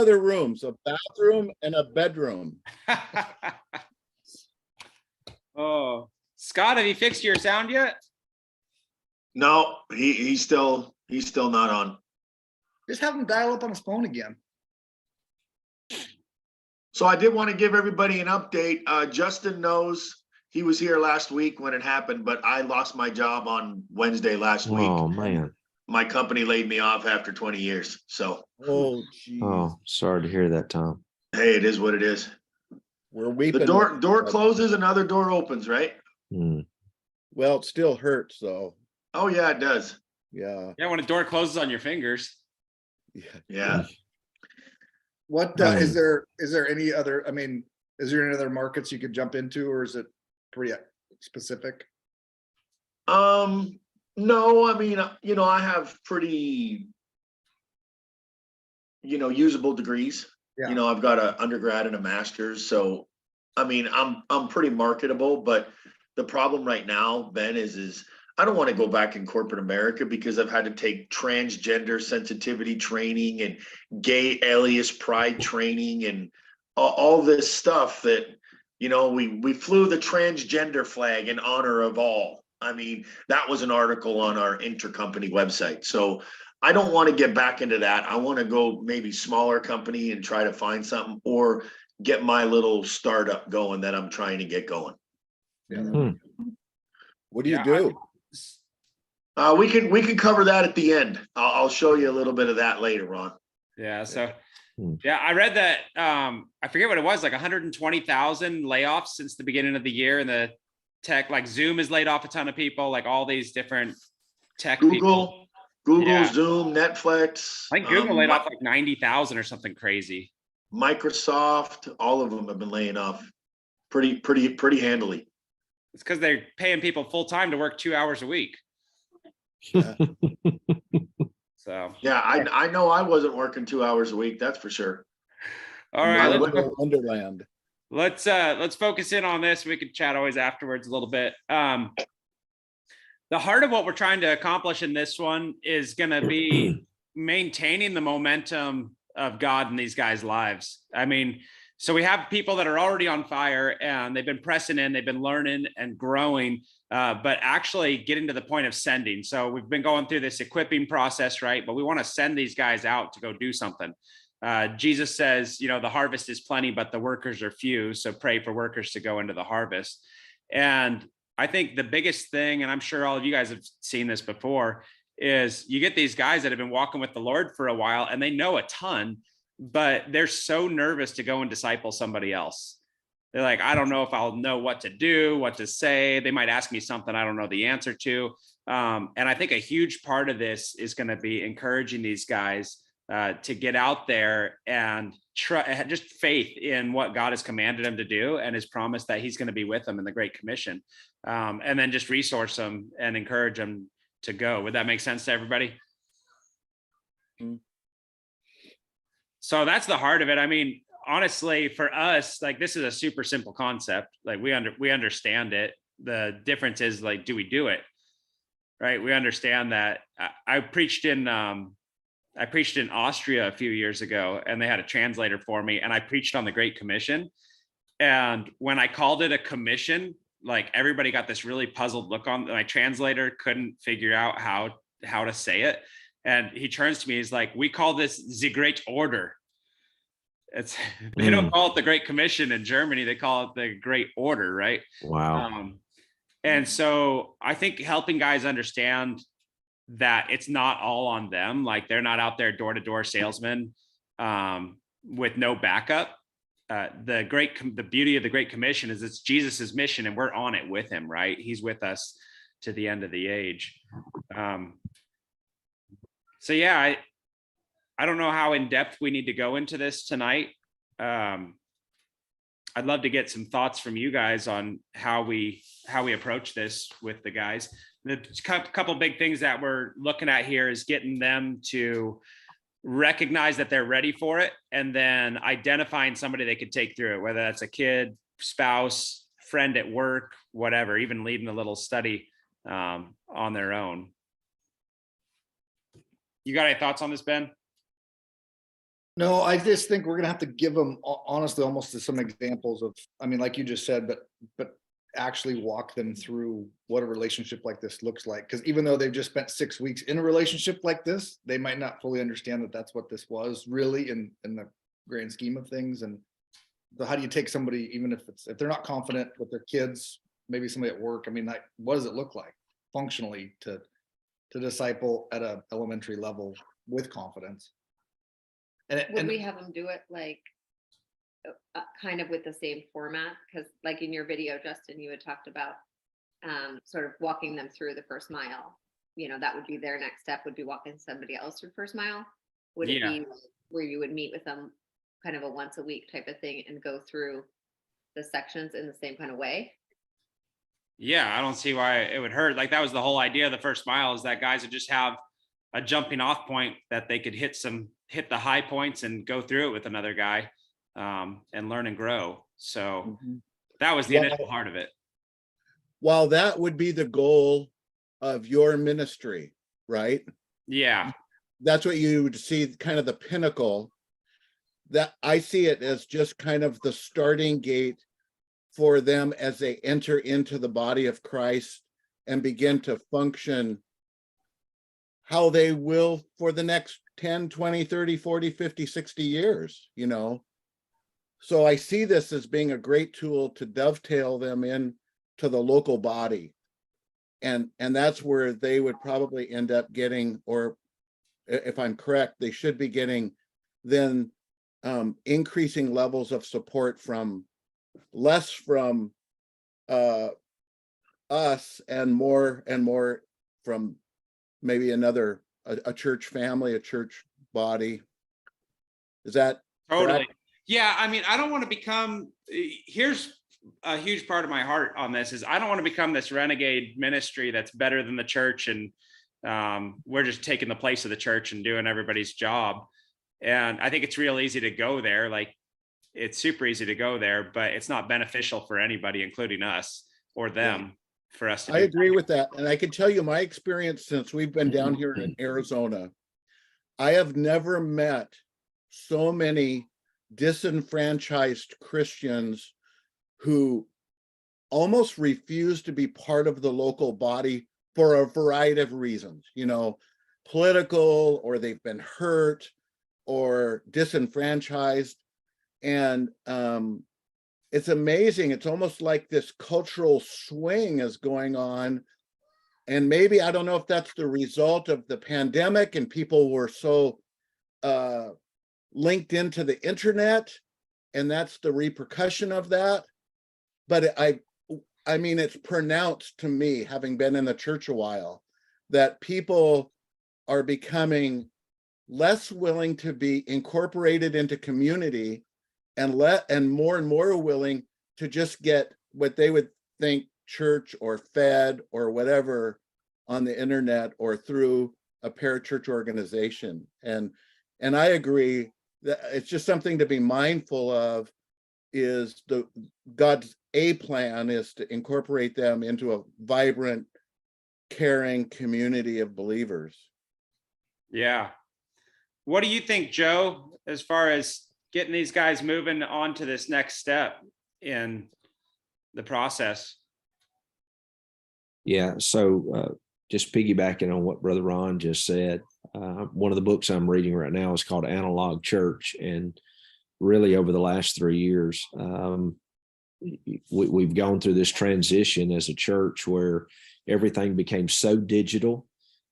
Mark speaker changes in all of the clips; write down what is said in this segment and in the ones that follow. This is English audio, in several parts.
Speaker 1: other rooms, a bathroom and a bedroom.
Speaker 2: Oh, Scott, have you fixed your sound yet?
Speaker 3: No, he's still not on.
Speaker 4: Just have him dial up on his phone again.
Speaker 3: So I did want to give everybody an update. Justin knows he was here last week when it happened, but I lost my job on Wednesday last week.
Speaker 5: Oh, man.
Speaker 3: My company laid me off after 20 years. So,
Speaker 1: Oh, geez.
Speaker 5: Oh, sorry to hear that, Tom.
Speaker 3: hey, it is what it is.
Speaker 1: We're weeping.
Speaker 3: The door closes, another door opens, right?
Speaker 5: Mm.
Speaker 1: Well, it still hurts, though.
Speaker 3: Oh yeah, it does.
Speaker 1: Yeah.
Speaker 2: Yeah, when a door closes on your fingers.
Speaker 3: Yeah.
Speaker 4: What is there any other, I mean, is there any other markets you could jump into, or is it pretty specific?
Speaker 3: No, I mean, I have pretty, usable degrees.
Speaker 4: Yeah.
Speaker 3: I've got an undergrad and a master's. So, I mean, I'm pretty marketable, but the problem right now, Ben, is I don't want to go back in corporate America because I've had to take transgender sensitivity training and gay alias pride training and all this stuff that, we flew the transgender flag in honor of all. I mean, that was an article on our intercompany website. So I don't want to get back into that. I want to go maybe smaller company and try to find something or get my little startup going that I'm trying to get going.
Speaker 4: Yeah.
Speaker 1: What do you
Speaker 2: Yeah,
Speaker 1: do?
Speaker 3: We can cover that at the end. I'll show you a little bit of that later, Ron.
Speaker 2: Yeah. So, yeah, I read that. I forget what it was, like 120,000 layoffs since the beginning of the year in the tech. Like Zoom has laid off a ton of people. Like all these different tech people.
Speaker 3: Google,
Speaker 2: Yeah.
Speaker 3: Zoom, Netflix.
Speaker 2: I think Google laid off like 90,000 or something crazy.
Speaker 3: Microsoft, all of them have been laying off pretty handily.
Speaker 2: It's because they're paying people full time to work 2 hours a week.
Speaker 1: Yeah.
Speaker 2: So,
Speaker 3: Yeah, I know I wasn't working 2 hours a week. That's for sure.
Speaker 2: all right,
Speaker 1: Wonderland.
Speaker 2: let's focus in on this. We could chat always afterwards a little bit. The heart of what we're trying to accomplish in this one is going to be maintaining the momentum of God in these guys' lives. I mean, so we have people that are already on fire and they've been pressing in, they've been learning and growing, but actually getting to the point of sending. So we've been going through this equipping process, right? But we want to send these guys out to go do something. Jesus says, the harvest is plenty, but the workers are few. So pray for workers to go into the harvest. And I think the biggest thing, and I'm sure all of you guys have seen this before, is you get these guys that have been walking with the Lord for a while and they know a ton, but they're so nervous to go and disciple somebody else. They're like, I don't know if I'll know what to do, what to say. They might ask me something I don't know the answer to. And I think a huge part of this is going to be encouraging these guys to get out there and try, just faith in what God has commanded them to do and his promise that he's going to be with them in the Great Commission. And then just resource them and encourage them to go. Would that make sense to everybody? So that's the heart of it. I mean, honestly, for us, like this is a super simple concept. Like we understand it. The difference is like, do we do it? Right? We understand that. I preached in Austria a few years ago, and they had a translator for me, and I preached on the Great Commission. And when I called it a commission, like everybody got this really puzzled look on. My translator couldn't figure out how to say it. And he turns to me, he's like, we call this the Great Order. They don't call it the Great Commission in Germany, they call it the Great Order, right?
Speaker 5: Wow.
Speaker 2: And so I think helping guys understand that it's not all on them, like they're not out there door-to-door salesmen with no backup. The beauty of the Great Commission is it's Jesus's mission and we're on it with him, right? He's with us to the end of the age. So yeah, I don't know how in depth we need to go into this tonight. I'd love to get some thoughts from you guys on how we approach this with the guys. The couple big things that we're looking at here is getting them to recognize that they're ready for it, and then identifying somebody they could take through it, whether that's a kid, spouse, friend at work, whatever, even leading a little study on their own. You got any thoughts on this, Ben?
Speaker 4: No, I just think we're gonna have to give them honestly, almost some examples of, I mean, like you just said, but actually walk them through what a relationship like this looks like. Because even though they've just spent 6 weeks in a relationship like this, they might not fully understand that that's what this was really in the grand scheme of things. And so how do you take somebody, even if they're not confident with their kids, maybe somebody at work, I mean, like, what does it look like functionally to disciple at a elementary level with confidence?
Speaker 6: Would we have them do it like kind of with the same format? Because like in your video, Justin, you had talked about sort of walking them through the first mile. You know, that would be their next step, would be walking somebody else through first mile. Would it
Speaker 2: Yeah.
Speaker 6: be where you would meet with them kind of a once a week type of thing and go through the sections in the same kind of way?
Speaker 2: Yeah, I don't see why it would hurt. Like that was the whole idea of the first mile, is that guys would just have a jumping off point that they could hit the high points and go through it with another guy, and learn and grow. So that was the
Speaker 1: Well-
Speaker 2: initial part of it.
Speaker 1: While that would be the goal of your ministry, right?
Speaker 2: Yeah.
Speaker 1: That's what you would see, kind of the pinnacle. That I see it as just kind of the starting gate for them as they enter into the body of Christ and begin to function how they will for the next 10, 20, 30, 40, 50, 60 years, you know? So I see this as being a great tool to dovetail them in to the local body. And that's where they would probably end up getting, or if I'm correct, they should be getting then increasing levels of support from less from us and more from maybe another a church family, a church body. Is that
Speaker 2: Totally.
Speaker 1: correct?
Speaker 2: Yeah. I mean, I don't want to become, here's a huge part of my heart on this, is I don't want to become this renegade ministry that's better than the church. And we're just taking the place of the church and doing everybody's job. And I think it's real easy to go there. Like it's super easy to go there, but it's not beneficial for anybody, including us or them, for us to
Speaker 1: I
Speaker 2: do.
Speaker 1: agree with that. And I can tell you my experience since we've been down here in Arizona. I have never met so many disenfranchised Christians who almost refuse to be part of the local body for a variety of reasons, you know, political, or they've been hurt or disenfranchised. And it's amazing. It's almost like this cultural swing is going on. And maybe, I don't know if that's the result of the pandemic and people were so linked into the internet, and that's the repercussion of that. But I mean, it's pronounced to me, having been in the church a while, that people are becoming less willing to be incorporated into community and more willing to just get what they would think church or fed or whatever on the internet or through a parachurch organization. And I agree that it's just something to be mindful of, is God's plan is to incorporate them into a vibrant, caring community of believers.
Speaker 2: Yeah. What do you think, Joe, as far as getting these guys moving on to this next step in the process?
Speaker 5: Yeah. So just piggybacking on what Brother Ron just said, one of the books I'm reading right now is called Analog Church. And really over the last 3 years, we've gone through this transition as a church where everything became so digital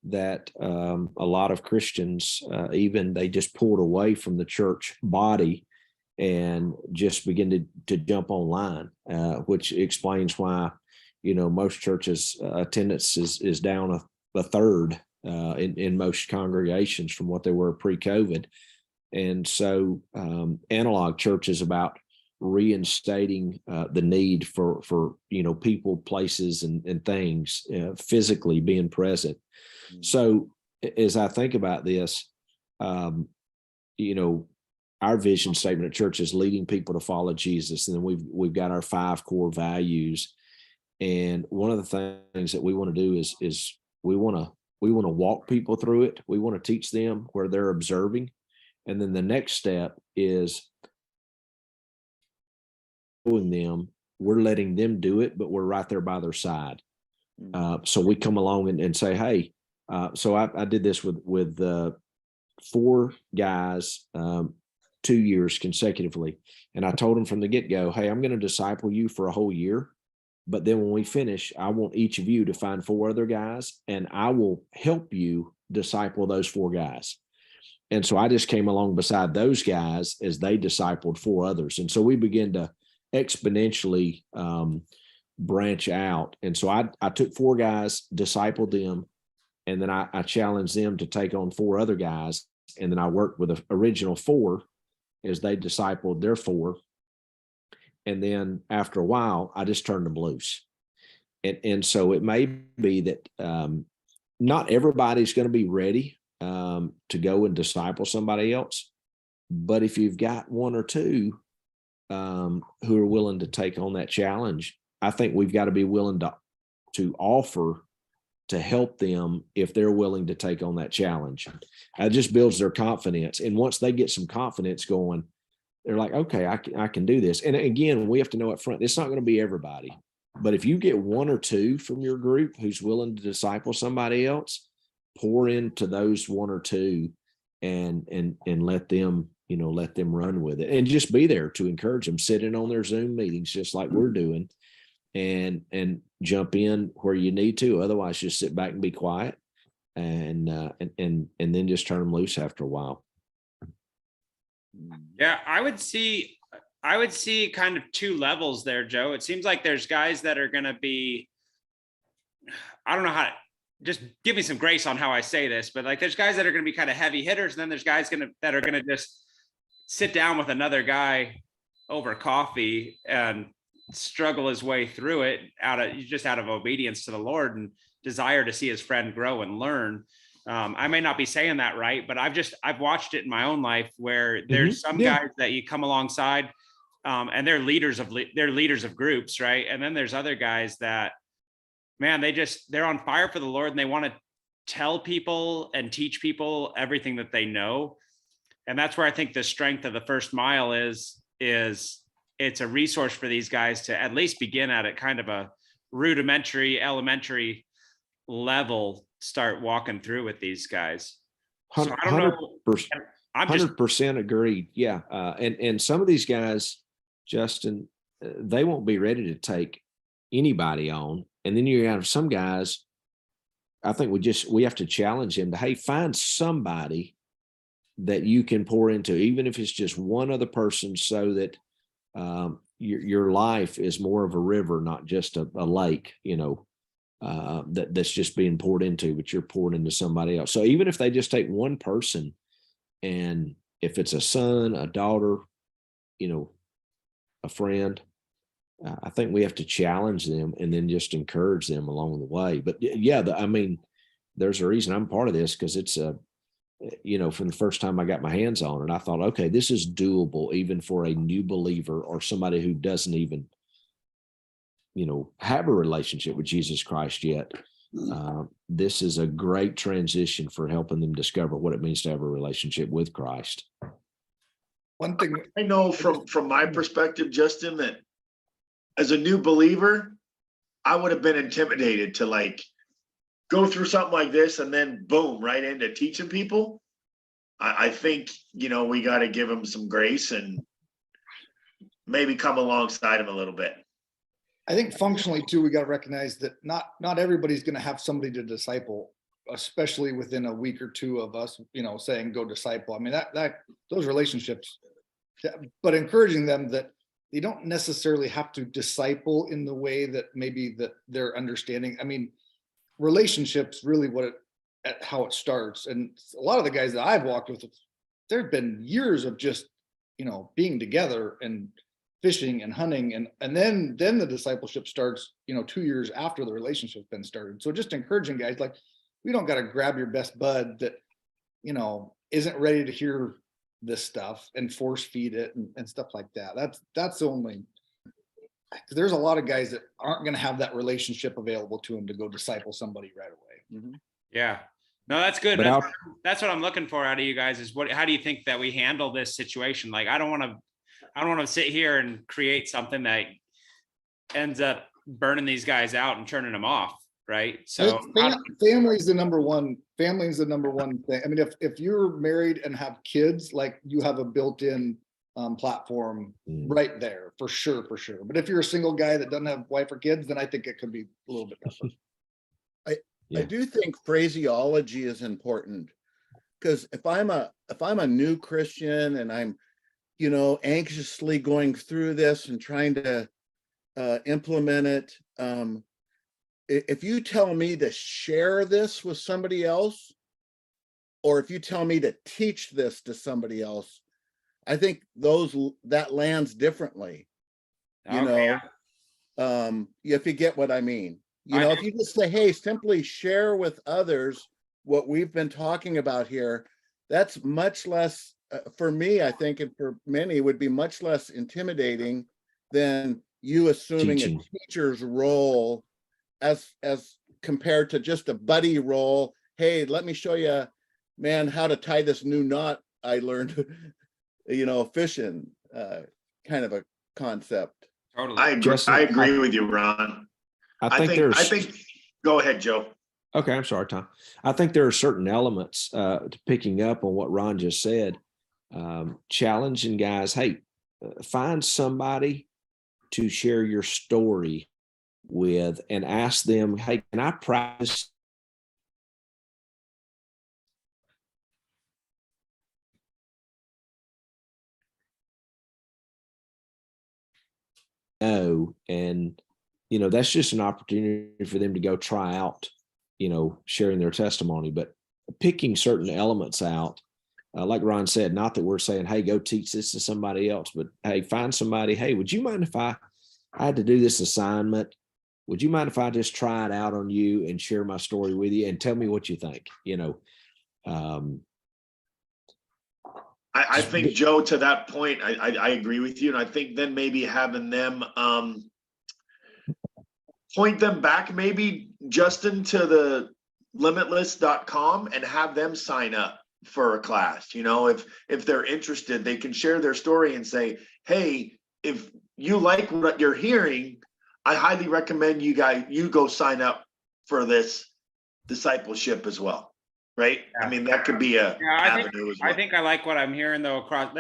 Speaker 5: that a lot of Christians, even they just pulled away from the church body and just begin to jump online, which explains why, you know, most churches attendance is down a third in most congregations from what they were pre-COVID. And so Analog Church is about reinstating the need for you know, people, places, and things physically being present. So as I think about this, you know, our vision statement at church is leading people to follow Jesus, and then we've got our 5 core values. And one of the things that we want to do is we want to walk people through it. We want to teach them where they're observing, And then the next step is showing them, we're letting them do it, but we're right there by their side. So we come along and say, hey, so I did this with 4 guys, 2 years consecutively. And I told them from the get-go, hey, I'm going to disciple you for a whole year. But then when we finish, I want each of you to find 4 other guys, and I will help you disciple those 4 guys. And so I just came along beside those guys as they discipled 4 others. And so we began to exponentially branch out. And so I took 4 guys, discipled them, and then I challenged them to take on 4 other guys. And then I worked with the original 4 as they discipled their 4. And then after a while, I just turned them loose. And so it may be that not everybody's going to be ready to go and disciple somebody else. But if you've got 1 or 2 who are willing to take on that challenge, I think we've got to be willing to offer to help them if they're willing to take on that challenge. It just builds their confidence. And once they get some confidence going, they're like, okay, I can do this. And again, we have to know up front, it's not going to be everybody. But if you get 1 or 2 from your group who's willing to disciple somebody else, pour into those 1 or 2 and let them, let them run with it, and just be there to encourage them, sit in on their Zoom meetings, just like we're doing, and jump in where you need to. Otherwise, just sit back and be quiet, and then just turn them loose after a while.
Speaker 2: Yeah, I would see kind of 2 levels there, Joe. It seems like there's guys that are going to be, I don't know how to, just give me some grace on how I say this, but like there's guys that are going to be kind of heavy hitters, and then there's guys that are going to just sit down with another guy over coffee and struggle his way through it out of obedience to the Lord and desire to see his friend grow and learn. I may not be saying that right, but I've watched it in my own life where there's some guys that you come alongside and they're leaders of groups, right? And then there's other guys that, man, they're on fire for the Lord, and they want to tell people and teach people everything that they know. And that's where I think the strength of the First Mile is it's a resource for these guys to at least begin at kind of a rudimentary, elementary level, start walking through with these guys. So I don't know.
Speaker 5: 100% agreed. Yeah. And some of these guys, Justin, they won't be ready to take anybody on. And then you have some guys, I think we have to challenge them to, hey, find somebody that you can pour into, even if it's just one other person, so that your life is more of a river, not just a lake, that's just being poured into, but you're pouring into somebody else. So even if they just take one person, and if it's a son, a daughter, a friend, I think we have to challenge them and then just encourage them along the way. But yeah, there's a reason I'm part of this, because it's from the first time I got my hands on it, I thought, okay, this is doable even for a new believer or somebody who doesn't even, have a relationship with Jesus Christ yet. This is a great transition for helping them discover what it means to have a relationship with Christ.
Speaker 4: One thing
Speaker 3: I know from my perspective, Justin, that as a new believer, I would have been intimidated to go through something like this and then boom, right into teaching people. I think, we got to give them some grace and maybe come alongside them a little bit.
Speaker 4: I think functionally too, we got to recognize that not everybody's going to have somebody to disciple, especially within a week or 2 of us, saying go disciple. I mean, that those relationships, but encouraging them that you don't necessarily have to disciple in the way that maybe that they're understanding. I mean, relationships really how it starts. And a lot of the guys that I've walked with, there've been years of just, being together and fishing and hunting. And then the discipleship starts, 2 years after the relationship's been started. So just encouraging guys, we don't got to grab your best bud that, isn't ready to hear this stuff and force feed it and stuff like that. That's only, because there's a lot of guys that aren't going to have that relationship available to them to go disciple somebody right away.
Speaker 2: Yeah. No, that's good.
Speaker 5: But
Speaker 2: That's what I'm looking for out of you guys is how do you think that we handle this situation? Like, I don't want to sit here and create something that ends up burning these guys out and turning them off. Right. So
Speaker 4: Family's the number one thing. I mean, if you're married and have kids, like you have a built-in platform right there for sure. But if you're a single guy that doesn't have wife or kids, then I think it could be a little bit tougher.
Speaker 1: I do think phraseology is important, because if I'm a new Christian and I'm, anxiously going through this and trying to implement it, if you tell me to share this with somebody else, or if you tell me to teach this to somebody else, I think that lands differently. If you get what I mean. If you just say, hey, simply share with others what we've been talking about here, that's much less, for me, I think, and for many, would be much less intimidating than you assuming
Speaker 5: Teaching.
Speaker 1: a teacher's role as compared to just a buddy role. Hey, let me show you, man, how to tie this new knot I learned, fishing, kind of a concept.
Speaker 2: Totally.
Speaker 3: I agree with you, Ron. I think, go ahead, Joe.
Speaker 5: Okay, I'm sorry, Tom. I think there are certain elements to picking up on what Ron just said. Challenging guys, hey, find somebody to share your story with and ask them, hey, can I practice? No, and that's just an opportunity for them to go try out, sharing their testimony, but picking certain elements out, like Ron said, not that we're saying, hey, go teach this to somebody else, but hey, find somebody, hey, would you mind if I had to do this assignment? Would you mind if I just try it out on you and share my story with you and tell me what you think?
Speaker 3: I think, Joe, to that point, I agree with you. And I think then maybe having them point them back, maybe, Justin, to the limitless.com and have them sign up for a class. If they're interested, they can share their story and say, hey, if you like what you're hearing, I highly recommend you go sign up for this discipleship as well. Right. Yeah. I mean, that could be avenue as well.
Speaker 2: I think I like what I'm hearing though, across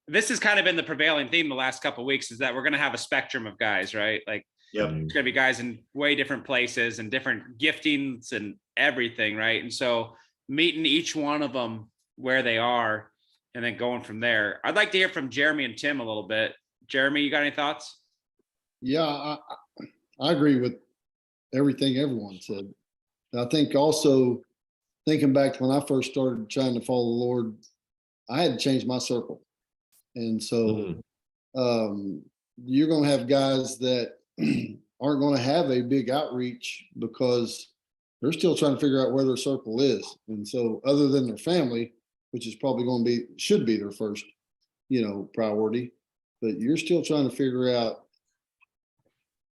Speaker 2: this has kind of been the prevailing theme the last couple of weeks, is that we're going to have a spectrum of guys, right? Like,
Speaker 3: yep.
Speaker 2: There's going to be guys in way different places and different giftings and everything. Right. And so meeting each one of them where they are and then going from there. I'd like to hear from Jeremy and Tim a little bit. Jeremy, you got any thoughts?
Speaker 7: Yeah, I agree with everything everyone said. I think also, thinking back to when I first started trying to follow the Lord, I had to change my circle. And so you're going to have guys that aren't going to have a big outreach because they're still trying to figure out where their circle is. And so other than their family, which is probably should be their first, priority, but you're still trying to figure out,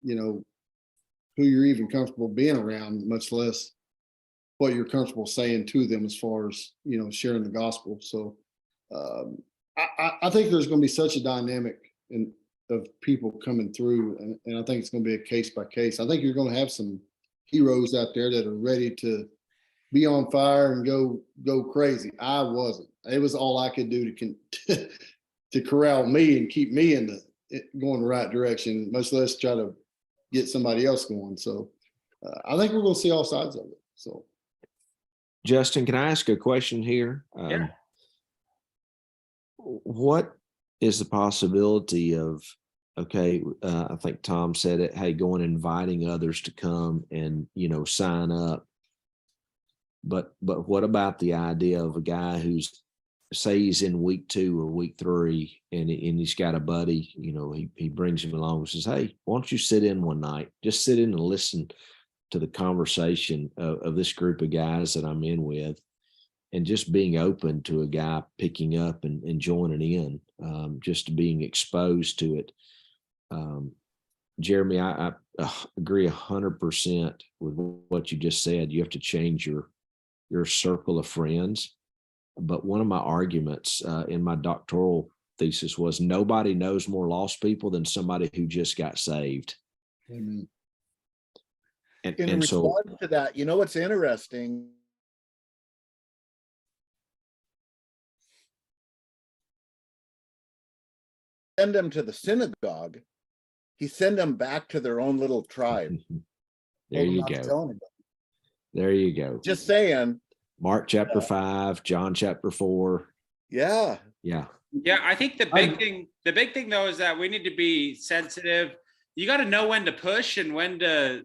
Speaker 7: who you're even comfortable being around, much less what you're comfortable saying to them as far as, sharing the gospel. So I think there's going to be such a dynamic of people coming through. And I think it's going to be a case by case. I think you're going to have some heroes out there that are ready to be on fire and go crazy. I wasn't. It was all I could do to corral me and keep me going the right direction, much less try to get somebody else going. So I think we're going to see all sides of it. So,
Speaker 5: Justin, can I ask a question here?
Speaker 2: Yeah.
Speaker 5: What is the possibility of, I think Tom said it, hey, going and inviting others to come and, sign up. But what about the idea of a guy who's, say he's in week 2 or week 3 and he's got a buddy, he brings him along and says, hey, why don't you sit in one night, just sit in and listen to the conversation of this group of guys that I'm in with, and just being open to a guy picking up and joining in, just being exposed to it. Jeremy, I agree 100% with what you just said. You have to change your your circle of friends. But one of my arguments in my doctoral thesis was nobody knows more lost people than somebody who just got saved.
Speaker 7: Amen.
Speaker 1: In
Speaker 5: And so,
Speaker 1: response to that, you know what's interesting? Send them to the synagogue. He send them back to their own little tribe.
Speaker 5: there
Speaker 4: Told them
Speaker 5: you
Speaker 4: not to
Speaker 5: go.
Speaker 4: tell anybody.
Speaker 5: There you go.
Speaker 1: Just saying,
Speaker 5: Mark chapter 5, John chapter 4.
Speaker 1: yeah.
Speaker 5: Yeah.
Speaker 2: Yeah, I think the big thing though is that we need to be sensitive. You got to know when to push and when to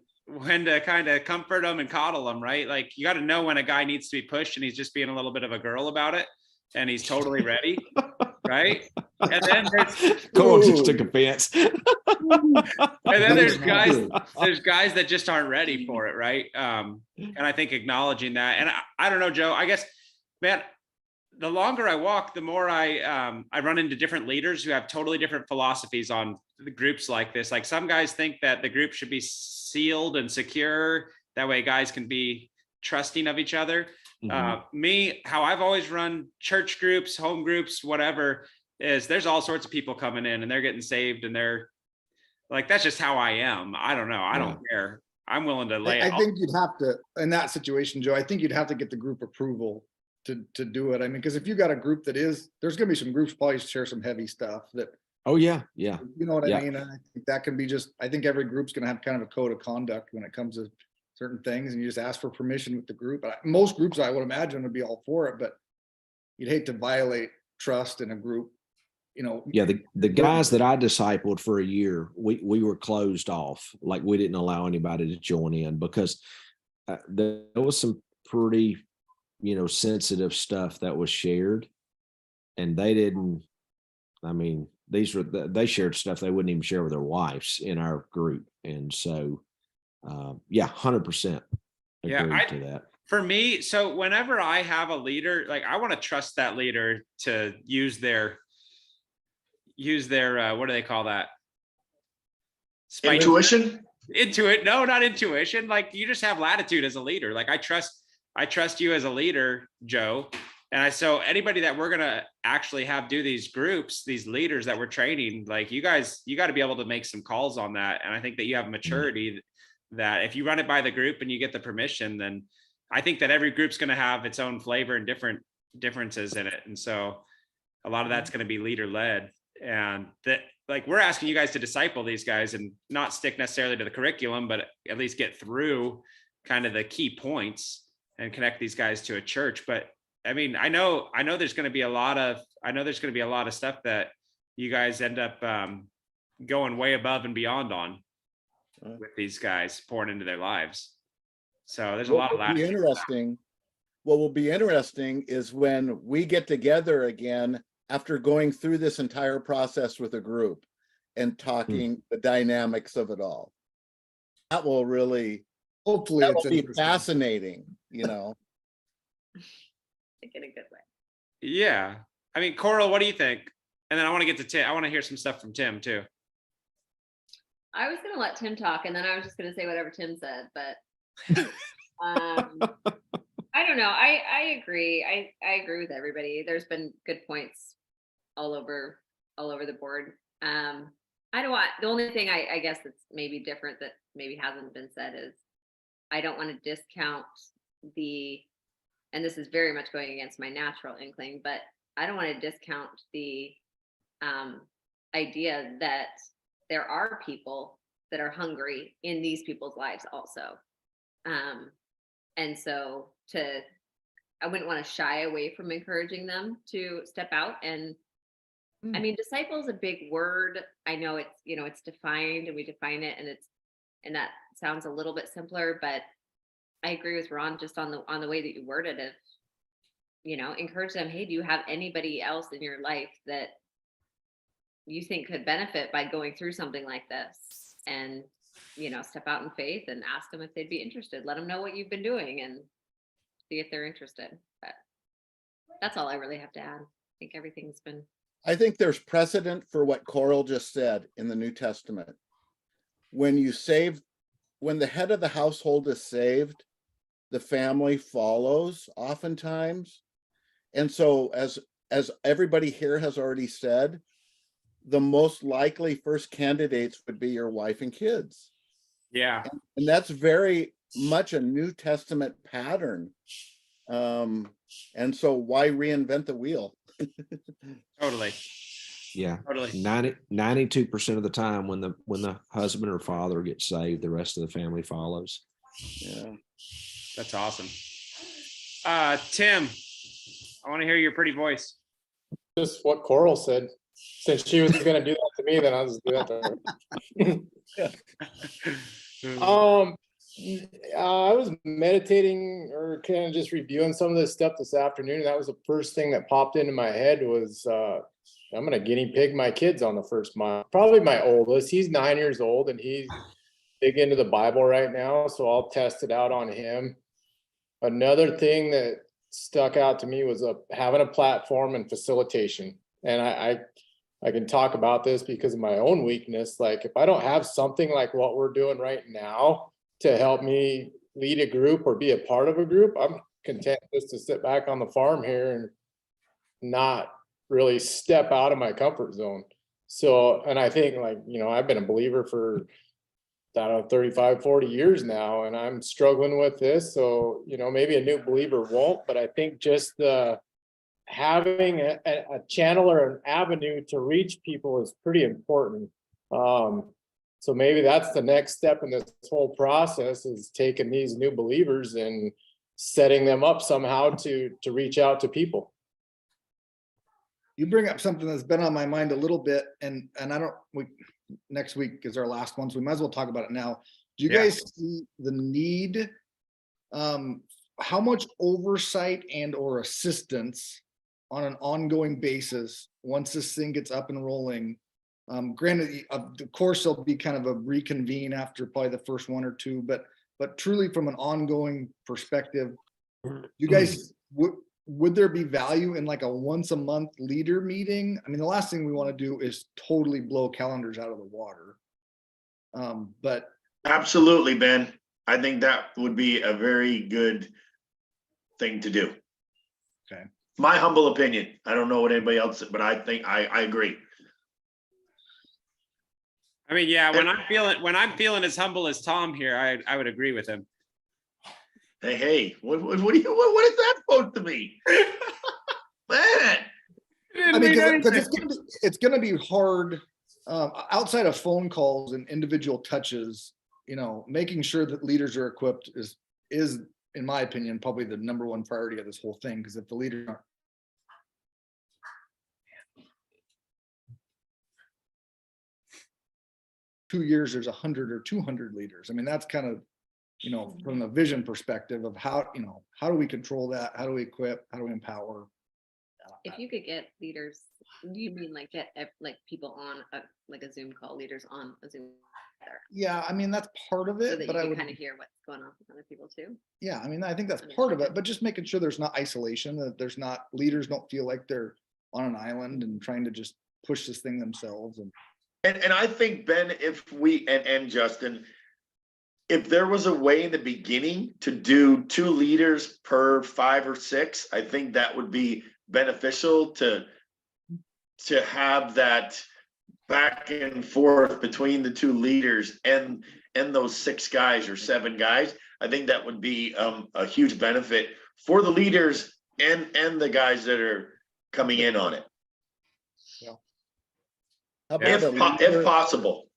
Speaker 2: kind of comfort them and coddle them, right? Like you got to know when a guy needs to be pushed and he's just being a little bit of a girl about it and he's totally ready, right? And then
Speaker 5: Coral just took offense.
Speaker 2: there's guys that just aren't ready for it, right? And I think acknowledging that, and I don't know, Joe, I guess, man, the longer I walk, the more I run into different leaders who have totally different philosophies on the groups like this. Like some guys think that the group should be sealed and secure. That way guys can be trusting of each other. Me, how I've always run church groups, home groups, whatever, is there's all sorts of people coming in and they're getting saved and they're like, that's just how I am. I don't know. I don't care. I'm willing to lay it.
Speaker 4: I think you'd have to, in that situation, Joe, I think you'd have to get the group approval to do it. I mean, because if you got a group that is, there's gonna be some groups probably share some heavy stuff that,
Speaker 5: Oh yeah. Yeah.
Speaker 4: you know what
Speaker 5: Yeah.
Speaker 4: I mean? And I think that can be just, I think every group's gonna have kind of a code of conduct when it comes to certain things, and you just ask for permission with the group. Most groups, I would imagine, would be all for it, but you'd hate to violate trust in a group, you know.
Speaker 5: Yeah. The guys that I discipled for a year, we were closed off. Like we didn't allow anybody to join in because there was some pretty, sensitive stuff that was shared, and they didn't. I mean, they shared stuff they wouldn't even share with their wives in our group, and so, 100%
Speaker 2: Yeah,
Speaker 5: agree to that.
Speaker 2: For me, so whenever I have a leader, like I want to trust that leader to use their what do they call that?
Speaker 3: Intuition?
Speaker 2: No, not intuition. Like you just have latitude as a leader. Like I trust you as a leader, Joe. And so anybody that we're gonna actually have do these groups, these leaders that we're training, like you got to be able to make some calls on that. And I think that you have maturity that if you run it by the group and you get the permission, then I think that every group's gonna have its own flavor and differences in it. And so a lot of that's gonna be leader led. And that, like, we're asking you guys to disciple these guys and not stick necessarily to the curriculum, but at least get through kind of the key points and connect these guys to a church. But I mean, I know there's going to be a lot of stuff that you guys end up going way above and beyond on with these guys pouring into their lives. So there's a lot of that.
Speaker 1: What will be interesting is when we get together again after going through this entire process with a group and talking the dynamics of it all. That will really,
Speaker 4: Hopefully
Speaker 1: that
Speaker 4: it's
Speaker 1: will be
Speaker 4: interesting.
Speaker 1: fascinating,
Speaker 6: Like in a good way.
Speaker 2: Yeah. I mean, Coral, what do you think? And then I want to get to Tim. I want to hear some stuff from Tim too.
Speaker 6: I was gonna let Tim talk, and then I was just gonna say whatever Tim said, but I don't know. I agree. I agree with everybody. There's been good points all over the board. I don't want, the only thing I guess that's maybe different that maybe hasn't been said is I don't want to discount and this is very much going against my natural inkling, but I don't want to discount the idea that there are people that are hungry in these people's lives also. And so I wouldn't want to shy away from encouraging them to step out. And I mean, disciple is a big word. I know it's, it's defined and we define it, and that sounds a little bit simpler, but I agree with Ron just on the way that you worded it. Encourage them. Hey, do you have anybody else in your life that you think could benefit by going through something like this? And, step out in faith and ask them if they'd be interested. Let them know what you've been doing and see if they're interested. But that's all I really have to add. I think everything's been.
Speaker 1: I think there's precedent for what Coral just said in the New Testament. When the head of the household is saved, the family follows oftentimes. And so as everybody here has already said, the most likely first candidates would be your wife and kids.
Speaker 2: Yeah.
Speaker 1: And that's very much a New Testament pattern. And so why reinvent the wheel?
Speaker 2: Totally.
Speaker 5: Yeah.
Speaker 2: Totally.
Speaker 5: 92% of the time when the husband or father gets saved, the rest of the family follows.
Speaker 1: Yeah.
Speaker 2: That's awesome. Tim, I want to hear your pretty voice.
Speaker 8: Just what Coral said. Since she was going to do that to me, then I'll just do that to her. I was meditating or kind of just reviewing some of this stuff this afternoon. That was the first thing that popped into my head was I'm going to guinea pig my kids on the first mile. Probably my oldest. He's 9 years old and he's big into the Bible right now. So I'll test it out on him. Another thing that stuck out to me was having a platform and facilitation. And I can talk about this because of my own weakness. Like if I don't have something like what we're doing right now to help me lead a group or be a part of a group, I'm content just to sit back on the farm here and not really step out of my comfort zone. So, and I think like, you know, I've been a believer for, I don't know, 35, 40 years now, and I'm struggling with this. So, you know, maybe a new believer won't, but I think just having a channel or an avenue to reach people is pretty important. So maybe that's the next step in this whole process, is taking these new believers and setting them up somehow to reach out to people.
Speaker 4: You bring up something that's been on my mind a little bit, and next week is our last one, so we might as well talk about it now. Do you guys see the need, how much oversight and or assistance on an ongoing basis once this thing gets up and rolling? Granted, of course, there'll be kind of a reconvene after probably the first one or two, but truly from an ongoing perspective, you guys, would there be value in like a once a month leader meeting? I mean, the last thing we want to do is totally blow calendars out of the water. But
Speaker 3: Absolutely, Ben. I think that would be a very good thing to do.
Speaker 4: Okay.
Speaker 3: My humble opinion. I don't know what anybody else, but I think I agree.
Speaker 2: I mean, yeah, when I'm feeling as humble as Tom here, I would agree with him.
Speaker 3: Hey, what is that supposed to be? Man.
Speaker 4: I mean, because it's gonna be hard outside of phone calls and individual touches. You know, making sure that leaders are equipped is, in my opinion, probably the number one priority of this whole thing. Because if the leaders aren't, 2 years, there's 100 or 200 leaders. I mean, that's kind of, you know, from the vision perspective of how, you know, how do we control that? How do we equip? How do we empower?
Speaker 6: If you could get leaders, do you mean like get like people on like a Zoom call, leaders on a Zoom together,
Speaker 4: Yeah, I mean, that's part of
Speaker 6: so
Speaker 4: it,
Speaker 6: that
Speaker 4: but
Speaker 6: you
Speaker 4: I
Speaker 6: can
Speaker 4: would,
Speaker 6: kind of hear what's going on with other people too?
Speaker 4: yeah, I mean, I think that's part of it, but just making sure there's not isolation, that there's not, leaders don't feel like they're on an island and trying to just push this thing themselves.
Speaker 3: And I think, Ben, if we, and Justin, if there was a way in the beginning to do 2 leaders per 5 or 6, I think that would be beneficial to have that back and forth between the 2 leaders and those 6 guys or 7 guys. I think that would be a huge benefit for the leaders and the guys that are coming in on it.
Speaker 1: How about a
Speaker 3: If
Speaker 1: leader,
Speaker 3: possible.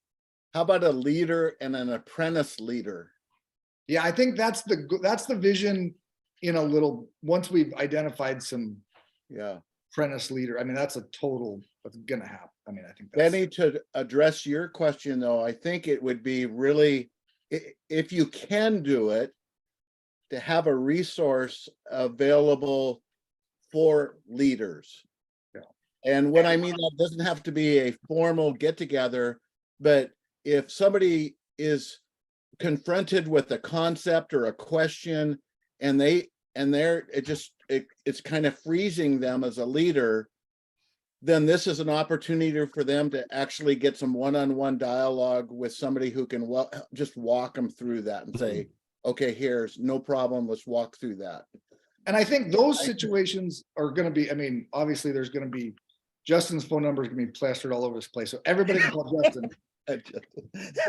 Speaker 1: how about a leader and an apprentice leader?
Speaker 4: Yeah, I think that's the vision in a little, once we've identified some
Speaker 1: Yeah.
Speaker 4: apprentice leader, I mean, that's gonna happen. I mean, I think
Speaker 1: Benny, to address your question though, I think it would be really, if you can do it, to have a resource available for leaders.
Speaker 4: Yeah.
Speaker 1: And what I mean, that doesn't have to be a formal get together, but if somebody is confronted with a concept or a question and it's kind of freezing them as a leader, then this is an opportunity for them to actually get some one-on-one dialogue with somebody who can just walk them through that and say, okay, here's no problem. Let's walk through that.
Speaker 4: And I think those situations are gonna be, I mean, obviously, there's gonna be, Justin's phone number is gonna be plastered all over this place, so everybody can call Justin.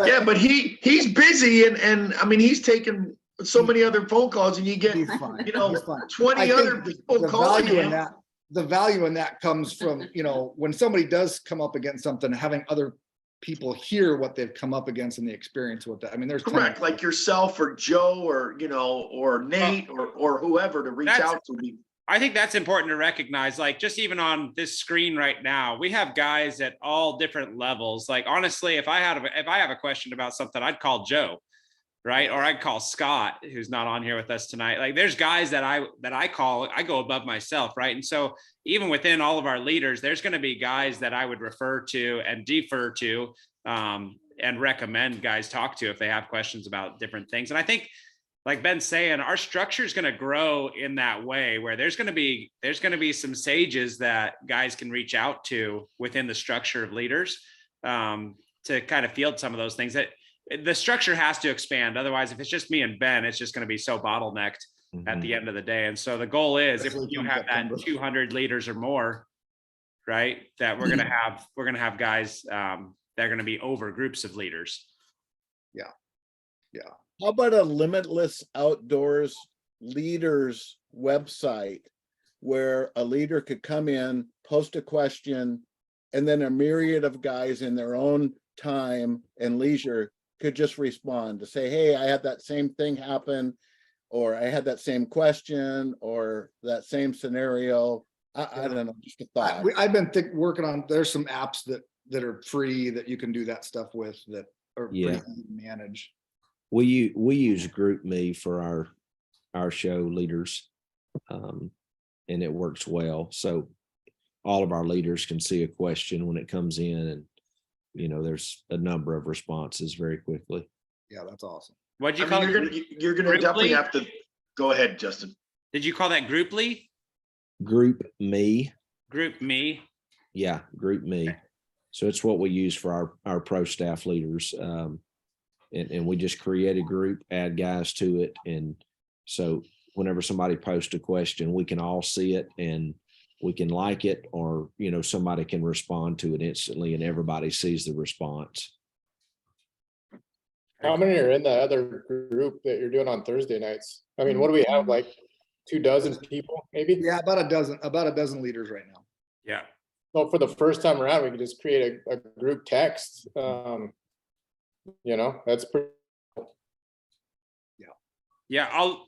Speaker 3: Yeah, but he's busy and I mean, he's taking so many other phone calls and you get,
Speaker 4: He's fine,
Speaker 3: you know,
Speaker 4: he's fine. I
Speaker 3: 20
Speaker 4: think
Speaker 3: other people
Speaker 4: the
Speaker 3: calling
Speaker 4: value in
Speaker 3: him.
Speaker 4: that, the value in that comes from, you know, when somebody does come up against something, having other people hear what they've come up against and the experience with that. I mean, there's tons of-
Speaker 3: Correct, like yourself or Joe or, you know, or Nate or whoever to reach
Speaker 2: That's-
Speaker 3: out to me.
Speaker 2: I think that's important to recognize, like just even on this screen right now, we have guys at all different levels. Like honestly, if I have a question about something, I'd call Joe, right? Or I'd call Scott, who's not on here with us tonight. Like there's guys that I call, I go above myself, right? And so even within all of our leaders, there's going to be guys that I would refer to and defer to and recommend guys talk to if they have questions about different things. And I think, like Ben's saying, our structure is going to grow in that way where there's going to be some sages that guys can reach out to within the structure of leaders to kind of field some of those things. That the structure has to expand. Otherwise, if it's just me and Ben, it's just going to be so bottlenecked at the end of the day. And so the goal is, if you have that 200 leaders or more, right, that we're going to have guys that are going to be over groups of leaders.
Speaker 1: How about a Limitless Outdoors leaders website where a leader could come in, post a question, and then a myriad of guys in their own time and leisure could just respond to say, hey, I had that same thing happen, or I had that same question, or that same scenario. I don't know, just a thought.
Speaker 4: I've been working on, there's some apps that are free that you can do that stuff with that are pretty
Speaker 5: Yeah.
Speaker 4: easy to manage.
Speaker 5: We use GroupMe for our show leaders, and it works well. So all of our leaders can see a question when it comes in, and you know, there's a number of responses very quickly.
Speaker 4: Yeah, that's awesome.
Speaker 2: What'd you
Speaker 3: I
Speaker 2: call
Speaker 3: mean,
Speaker 2: it?
Speaker 3: you're gonna definitely
Speaker 2: Grouply?
Speaker 3: have to go ahead, Justin.
Speaker 2: Did you call that Grouply?
Speaker 5: GroupMe,
Speaker 2: Group me?
Speaker 5: yeah, GroupMe. So it's what we use for our pro staff leaders. And we just create a group, add guys to it. And so whenever somebody posts a question, we can all see it and we can like it, or, you know, somebody can respond to it instantly and everybody sees the response.
Speaker 8: How many are in that other group that you're doing on Thursday nights? I mean, what do we have, like 24 people, maybe?
Speaker 4: Yeah, about a dozen leaders right now.
Speaker 2: Yeah.
Speaker 8: So for the first time around, we could just create a group text. You know, that's pretty.
Speaker 2: Yeah, I'll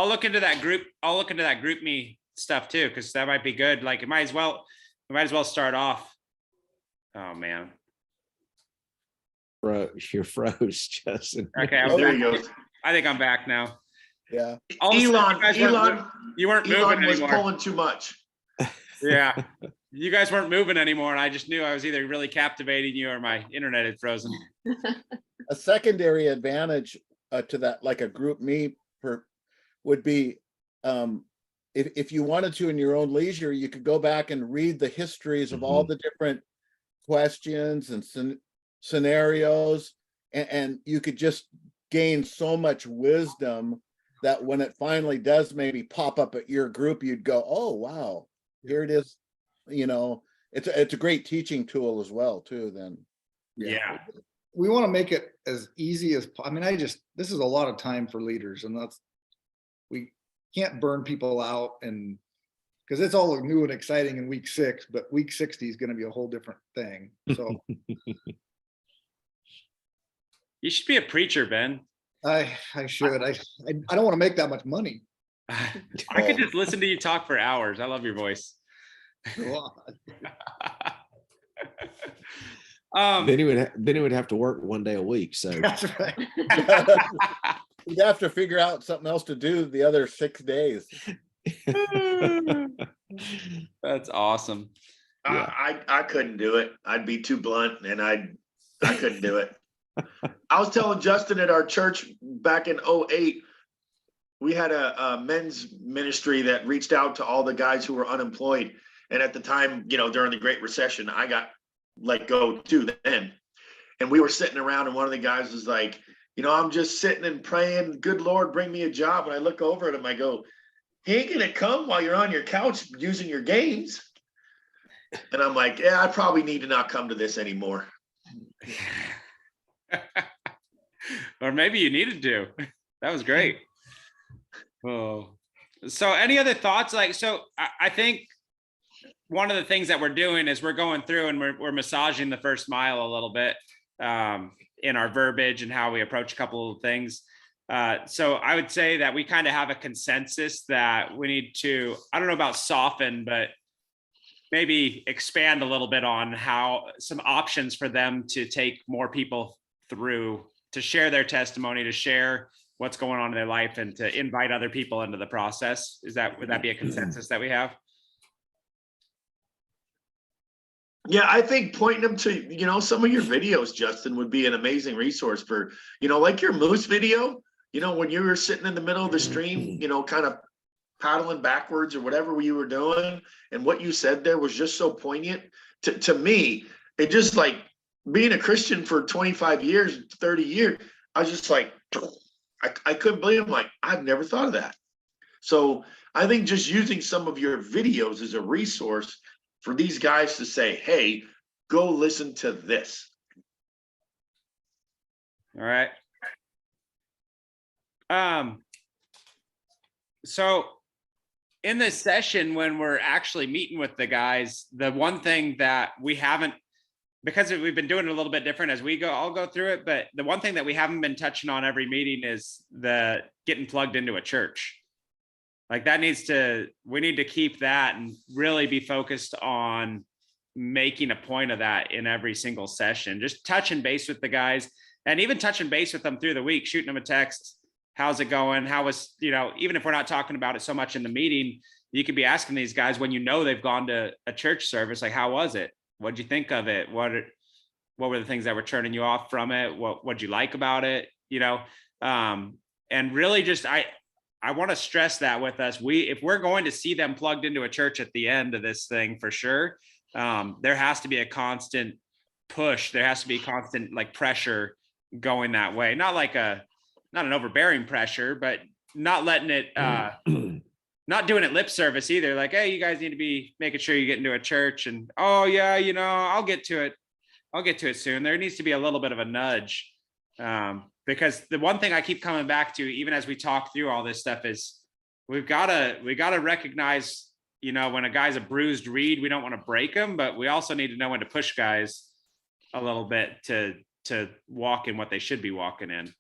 Speaker 2: look into that group. I'll look into that group me stuff too, because that might be good. Like we might as well start off. Oh man.
Speaker 5: You're froze, Justin.
Speaker 2: Okay,
Speaker 3: Oh, there you go.
Speaker 2: I think I'm back now.
Speaker 1: Yeah.
Speaker 2: All of a sudden,
Speaker 3: Elon
Speaker 2: you weren't moving
Speaker 3: was
Speaker 2: anymore.
Speaker 3: pulling too much.
Speaker 2: Yeah, you guys weren't moving anymore, and I just knew I was either really captivating you or my internet had frozen.
Speaker 1: A secondary advantage to that, like a GroupMe would be if you wanted to in your own leisure, you could go back and read the histories of all the different questions and scenarios, and you could just gain so much wisdom that when it finally does maybe pop up at your group, you'd go, oh wow, here it is. You know, it's a great teaching tool as well too then.
Speaker 2: Yeah.
Speaker 4: We want to make it as easy as, I mean, this is a lot of time for leaders, and we can't burn people out, and because it's all new and exciting in week 6, but week 60 is going to be a whole different thing. So
Speaker 2: You should be a preacher, Ben.
Speaker 4: I should, I don't want to make that much money.
Speaker 2: I could just listen to you talk for hours. I love your voice.
Speaker 5: Then he would have to work one day a week. So
Speaker 4: That's right.
Speaker 1: You'd have to figure out something else to do the other 6 days.
Speaker 2: That's awesome.
Speaker 5: Yeah.
Speaker 3: I couldn't do it. I'd be too blunt, and I couldn't do it. I was telling Justin at our church back in 2008, we had a men's ministry that reached out to all the guys who were unemployed. And at the time, you know, during the Great Recession, I got let go too then. And we were sitting around, and one of the guys was like, I'm just sitting and praying, good Lord, bring me a job. And I look over at him, I go, he ain't gonna come while you're on your couch using your games. And I'm like, yeah, I probably need to not come to this anymore.
Speaker 2: Or maybe you needed to. That was great. Oh, so any other thoughts? Like, so I think one of the things that we're doing is we're going through and we're massaging the first mile a little bit in our verbiage and how we approach a couple of things. So I would say that we kind of have a consensus that we need to, I don't know about soften, but maybe expand a little bit on how some options for them to take more people through, to share their testimony, to share what's going on in their life, and to invite other people into the process. Would that be a consensus that we have?
Speaker 3: Yeah, I think pointing them to, some of your videos, Justin, would be an amazing resource for, like your moose video, when you were sitting in the middle of the stream, kind of paddling backwards or whatever you were doing. And what you said there was just so poignant to me. It just like being a Christian for 25 years, 30 years, I was just like, I couldn't believe it. I'm like, I've never thought of that. So I think just using some of your videos as a resource for these guys to say, hey, go listen to this.
Speaker 2: All right. So in this session, when we're actually meeting with the guys, the one thing that we haven't, because we've been doing it a little bit different as I'll go through it, but the one thing that we haven't been touching on every meeting is the getting plugged into a church. Like we need to keep that and really be focused on making a point of that in every single session, just touching base with the guys and even touching base with them through the week, shooting them a text. How's it going? How was, even if we're not talking about it so much in the meeting, you could be asking these guys when they've gone to a church service, like, how was it? What'd you think of it? What were the things that were turning you off from it? What'd you like about it? And really just, I want to stress that with us. If we're going to see them plugged into a church at the end of this thing, for sure, there has to be a constant push. There has to be constant like pressure going that way. Not an overbearing pressure, but not letting it, not doing it lip service either. Like, hey, you guys need to be making sure you get into a church and, oh yeah, I'll get to it. I'll get to it soon. There needs to be a little bit of a nudge. Because the one thing I keep coming back to, even as we talk through all this stuff, is we gotta recognize, when a guy's a bruised reed, we don't want to break him, but we also need to know when to push guys a little bit to walk in what they should be walking in.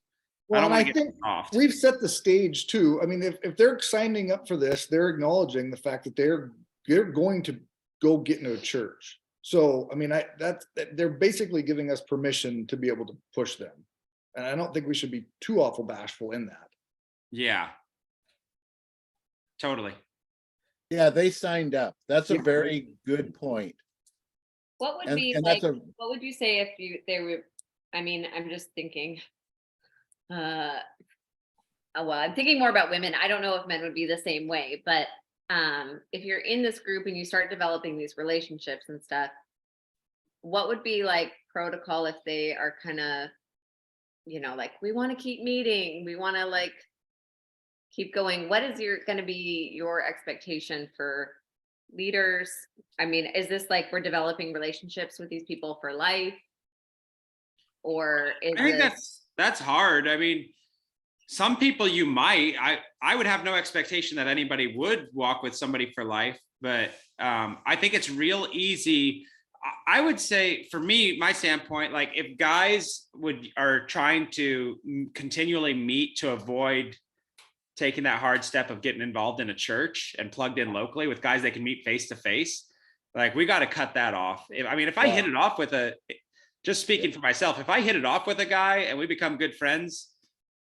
Speaker 4: Well, and I think we've set the stage too. I mean, if they're signing up for this, they're acknowledging the fact that they're going to go get into a church. So, I mean, they're basically giving us permission to be able to push them. And I don't think we should be too awful bashful in that.
Speaker 2: Yeah. Totally.
Speaker 1: Yeah, they signed up. That's a very good point.
Speaker 6: What would
Speaker 1: And-
Speaker 6: be
Speaker 1: and
Speaker 6: like,
Speaker 1: that's
Speaker 6: what would you say if they were, I mean, I'm just thinking, well, I'm thinking more about women. I don't know if men would be the same way, but if you're in this group and you start developing these relationships and stuff, what would be like protocol if they are kind of, like, we want to keep meeting, we want to like keep going? What is going to be your expectation for leaders? I mean, is this like we're developing relationships with these people for life? Or is
Speaker 2: I think that's hard. I mean, some people you might, I would have no expectation that anybody would walk with somebody for life, but I think it's real easy. I would say, for me, my standpoint, like if guys are trying to continually meet to avoid taking that hard step of getting involved in a church and plugged in locally with guys they can meet face to face, like we got to cut that off. If I hit it off with just speaking for myself, if I hit it off with a guy and we become good friends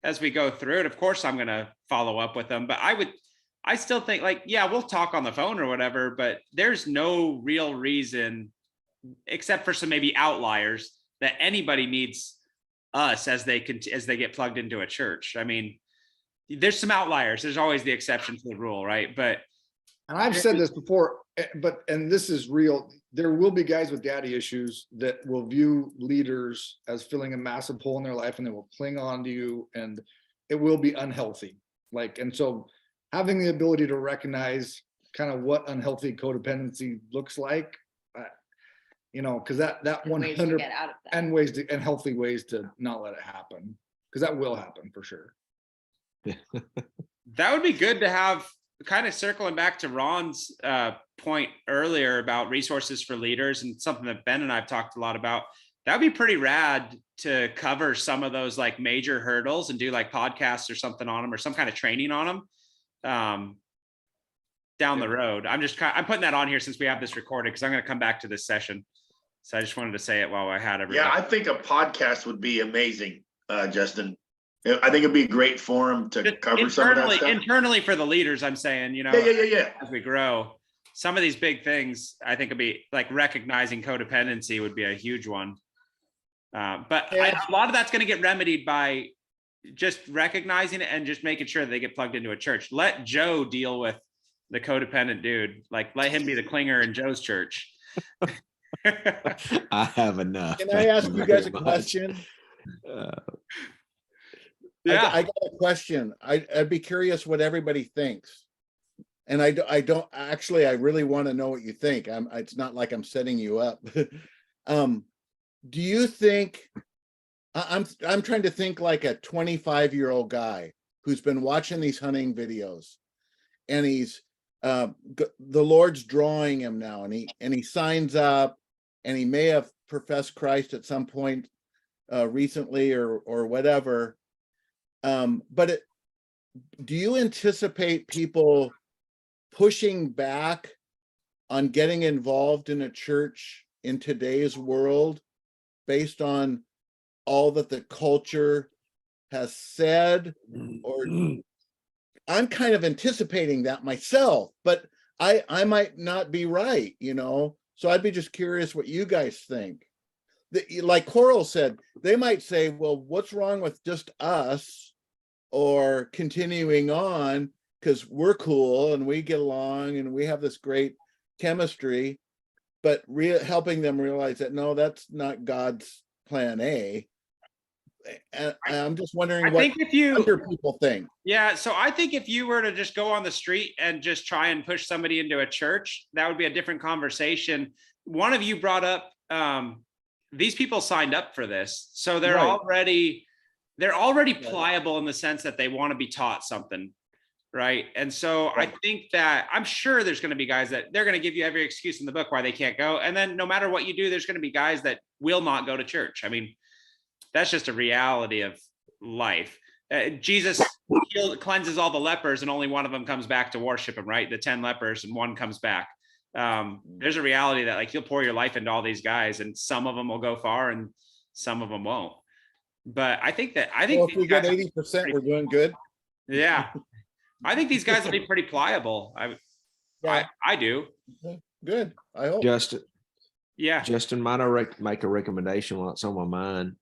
Speaker 2: as we go through it, of course I'm going to follow up with them. But I still think, like, yeah, we'll talk on the phone or whatever, but there's no real reason, except for some maybe outliers, that anybody needs us as they get plugged into a church. I mean, there's some outliers. There's always the exception to the rule, right? But
Speaker 4: And I've said this before, and this is real, there will be guys with daddy issues that will view leaders as filling a massive hole in their life and they will cling on to you and it will be unhealthy. And so having the ability to recognize kind of what unhealthy codependency looks like, because that
Speaker 6: and ways to
Speaker 4: 100
Speaker 6: get out of that.
Speaker 4: and healthy ways to not let it happen, because that will happen for sure.
Speaker 2: That would be good to have, kind of circling back to Ron's point earlier about resources for leaders, and something that Ben and I've talked a lot about. That would be pretty rad to cover some of those like major hurdles and do like podcasts or something on them, or some kind of training on them down the road. I'm putting that on here since we have this recorded, because I'm going to come back to this session. So I just wanted to say it while I had everybody.
Speaker 3: Yeah, I think a podcast would be amazing, Justin. I think it'd be a great forum to cover some of that stuff.
Speaker 2: Internally for the leaders, I'm saying,
Speaker 3: Yeah.
Speaker 2: as we grow, some of these big things, I think would be like recognizing codependency would be a huge one. But a lot of that's going to get remedied by just recognizing it and just making sure that they get plugged into a church. Let Joe deal with the codependent dude. Like, let him be the clinger in Joe's church.
Speaker 5: I have enough.
Speaker 1: Can I ask you guys a question?
Speaker 2: Yeah.
Speaker 1: I got a question. I'd be curious what everybody thinks. And I don't actually, I really want to know what you think. It's not like I'm setting you up. Do you think, I'm trying to think like a 25-year-old guy who's been watching these hunting videos, and he's the Lord's drawing him now, and he signs up, and he may have professed Christ at some point recently or whatever. But do you anticipate people pushing back on getting involved in a church in today's world based on all that the culture has said? Or I'm kind of anticipating that myself, but I might not be right, so I'd be just curious what you guys think. Like Coral said, they might say, well, what's wrong with just us, or continuing on because we're cool and we get along and we have this great chemistry, but helping them realize that no, that's not God's plan A. And I'm just wondering what other people think.
Speaker 2: Yeah, so I think if you were to just go on the street and just try and push somebody into a church, that would be a different conversation. One of you brought up these people signed up for this, so they're
Speaker 1: Right.
Speaker 2: already pliable in the sense that they want to be taught something, right? And so I think that I'm sure there's going to be guys that they're going to give you every excuse in the book why they can't go, and then no matter what you do, there's going to be guys that will not go to church. I mean, that's just a reality of life. Jesus cleanses all the lepers, and only one of them comes back to worship him, right? The 10 lepers, and one comes back. There's a reality that like you'll pour your life into all these guys, and some of them will go far and some of them won't. But I think
Speaker 1: If we get 80%, we're doing good.
Speaker 2: Yeah, I think these guys will be pretty pliable. I do.
Speaker 1: Good. I hope.
Speaker 5: Justin,
Speaker 2: Yeah.
Speaker 5: might I make a recommendation while it's on my mind?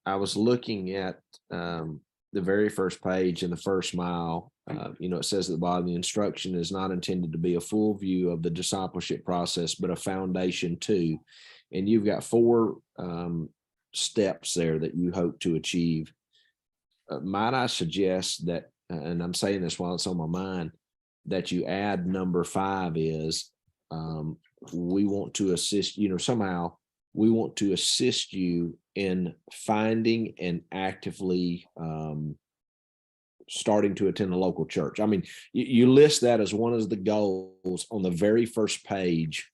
Speaker 5: I was looking at the very first page in the first mile. It says at the bottom, the instruction is not intended to be a full view of the discipleship process, but a foundation too. And you've got 4 steps there that you hope to achieve. Might I suggest that, and I'm saying this while it's on my mind, that you add number 5 is we want to assist, somehow we want to assist you in finding and actively starting to attend a local church. I mean, you list that as one of the goals on the very first page,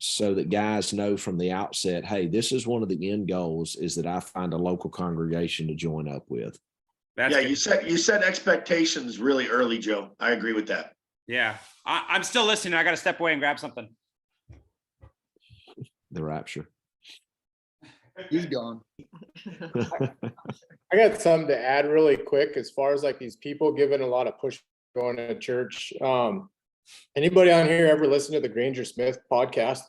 Speaker 5: so that guys know from the outset, hey, this is one of the end goals, is that I find a local congregation to join up with.
Speaker 2: That's
Speaker 3: Yeah,
Speaker 2: good.
Speaker 3: you set expectations really early, Joe. I agree with that.
Speaker 2: Yeah. I'm still listening. I got to step away and grab something.
Speaker 5: The rapture.
Speaker 4: He's gone.
Speaker 8: I got something to add really quick as far as like these people giving a lot of push going to church. Anybody on here ever listen to the Granger Smith podcast?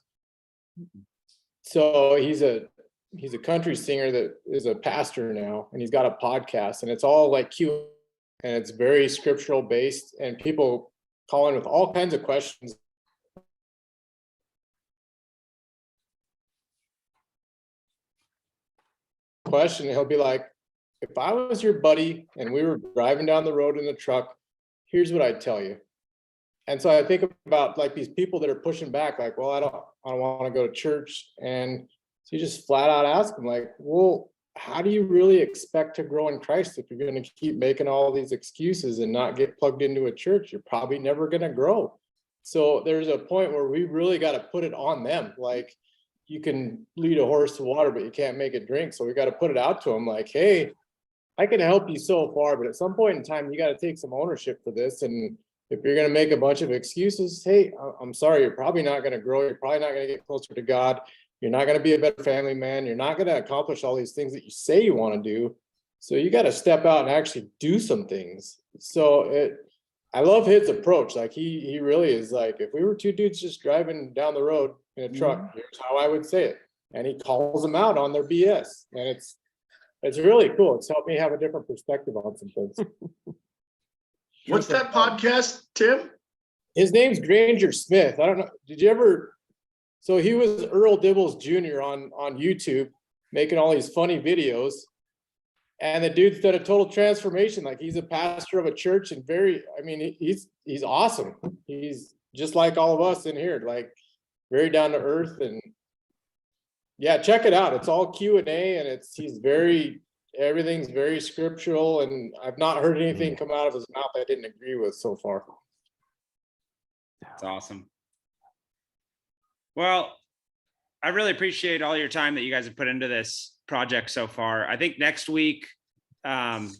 Speaker 8: So he's a country singer that is a pastor now, and he's got a podcast, and it's all like Q, and it's very scriptural based, and people call in with all kinds of questions. Question, he'll be like, if I was your buddy and we were driving down the road in the truck, here's what I'd tell you. And so I think about like these people that are pushing back, like, well, I don't want to go to church. And so you just flat out ask them, like, well, how do you really expect to grow in Christ if you're going to keep making all these excuses and not get plugged into a church? You're probably never going to grow. So there's a point where we really got to put it on them. Like, you can lead a horse to water, but you can't make it drink. So we got to put it out to them like, hey, I can help you so far, but at some point in time, you got to take some ownership for this. And if you're going to make a bunch of excuses, hey, I'm sorry, you're probably not going to grow. You're probably not going to get closer to God. You're not going to be a better family man. You're not going to accomplish all these things that you say you want to do. So you got to step out and actually do some things. So I love his approach. Like he really is like, if we were two dudes just driving down the road in a truck, here's how I would say it. And he calls them out on their BS. And it's really cool. It's helped me have a different perspective on some things.
Speaker 3: What's that podcast, Tim?
Speaker 8: His name's Granger Smith. I don't know. Did you ever? So he was Earl Dibbles Jr. on YouTube, making all these funny videos. And the dude's done a total transformation. Like, he's a pastor of a church and he's awesome. He's just like all of us in here, like very down to earth. And yeah, check it out. It's all Q&A and everything's very scriptural. And I've not heard anything come out of his mouth I didn't agree with so far.
Speaker 2: That's awesome. Well, I really appreciate all your time that you guys have put into this project so far. I think next week, it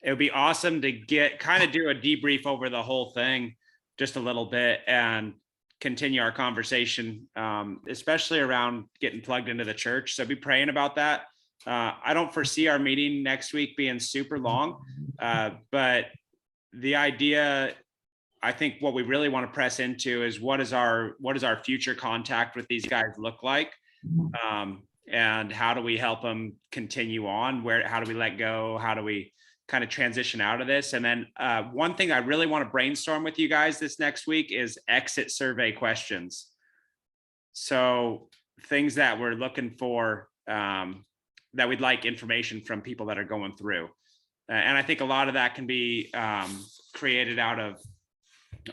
Speaker 2: would be awesome to do a debrief over the whole thing just a little bit and continue our conversation, especially around getting plugged into the church. So be praying about that. I don't foresee our meeting next week being super long, but the idea, I think what we really want to press into is what is our future contact with these guys look like? And how do we help them continue on? How do we let go? How do we kind of transition out of this? And then one thing I really want to brainstorm with you guys this next week is exit survey questions. So things that we're looking for, that we'd like information from people that are going through. And I think a lot of that can be created out of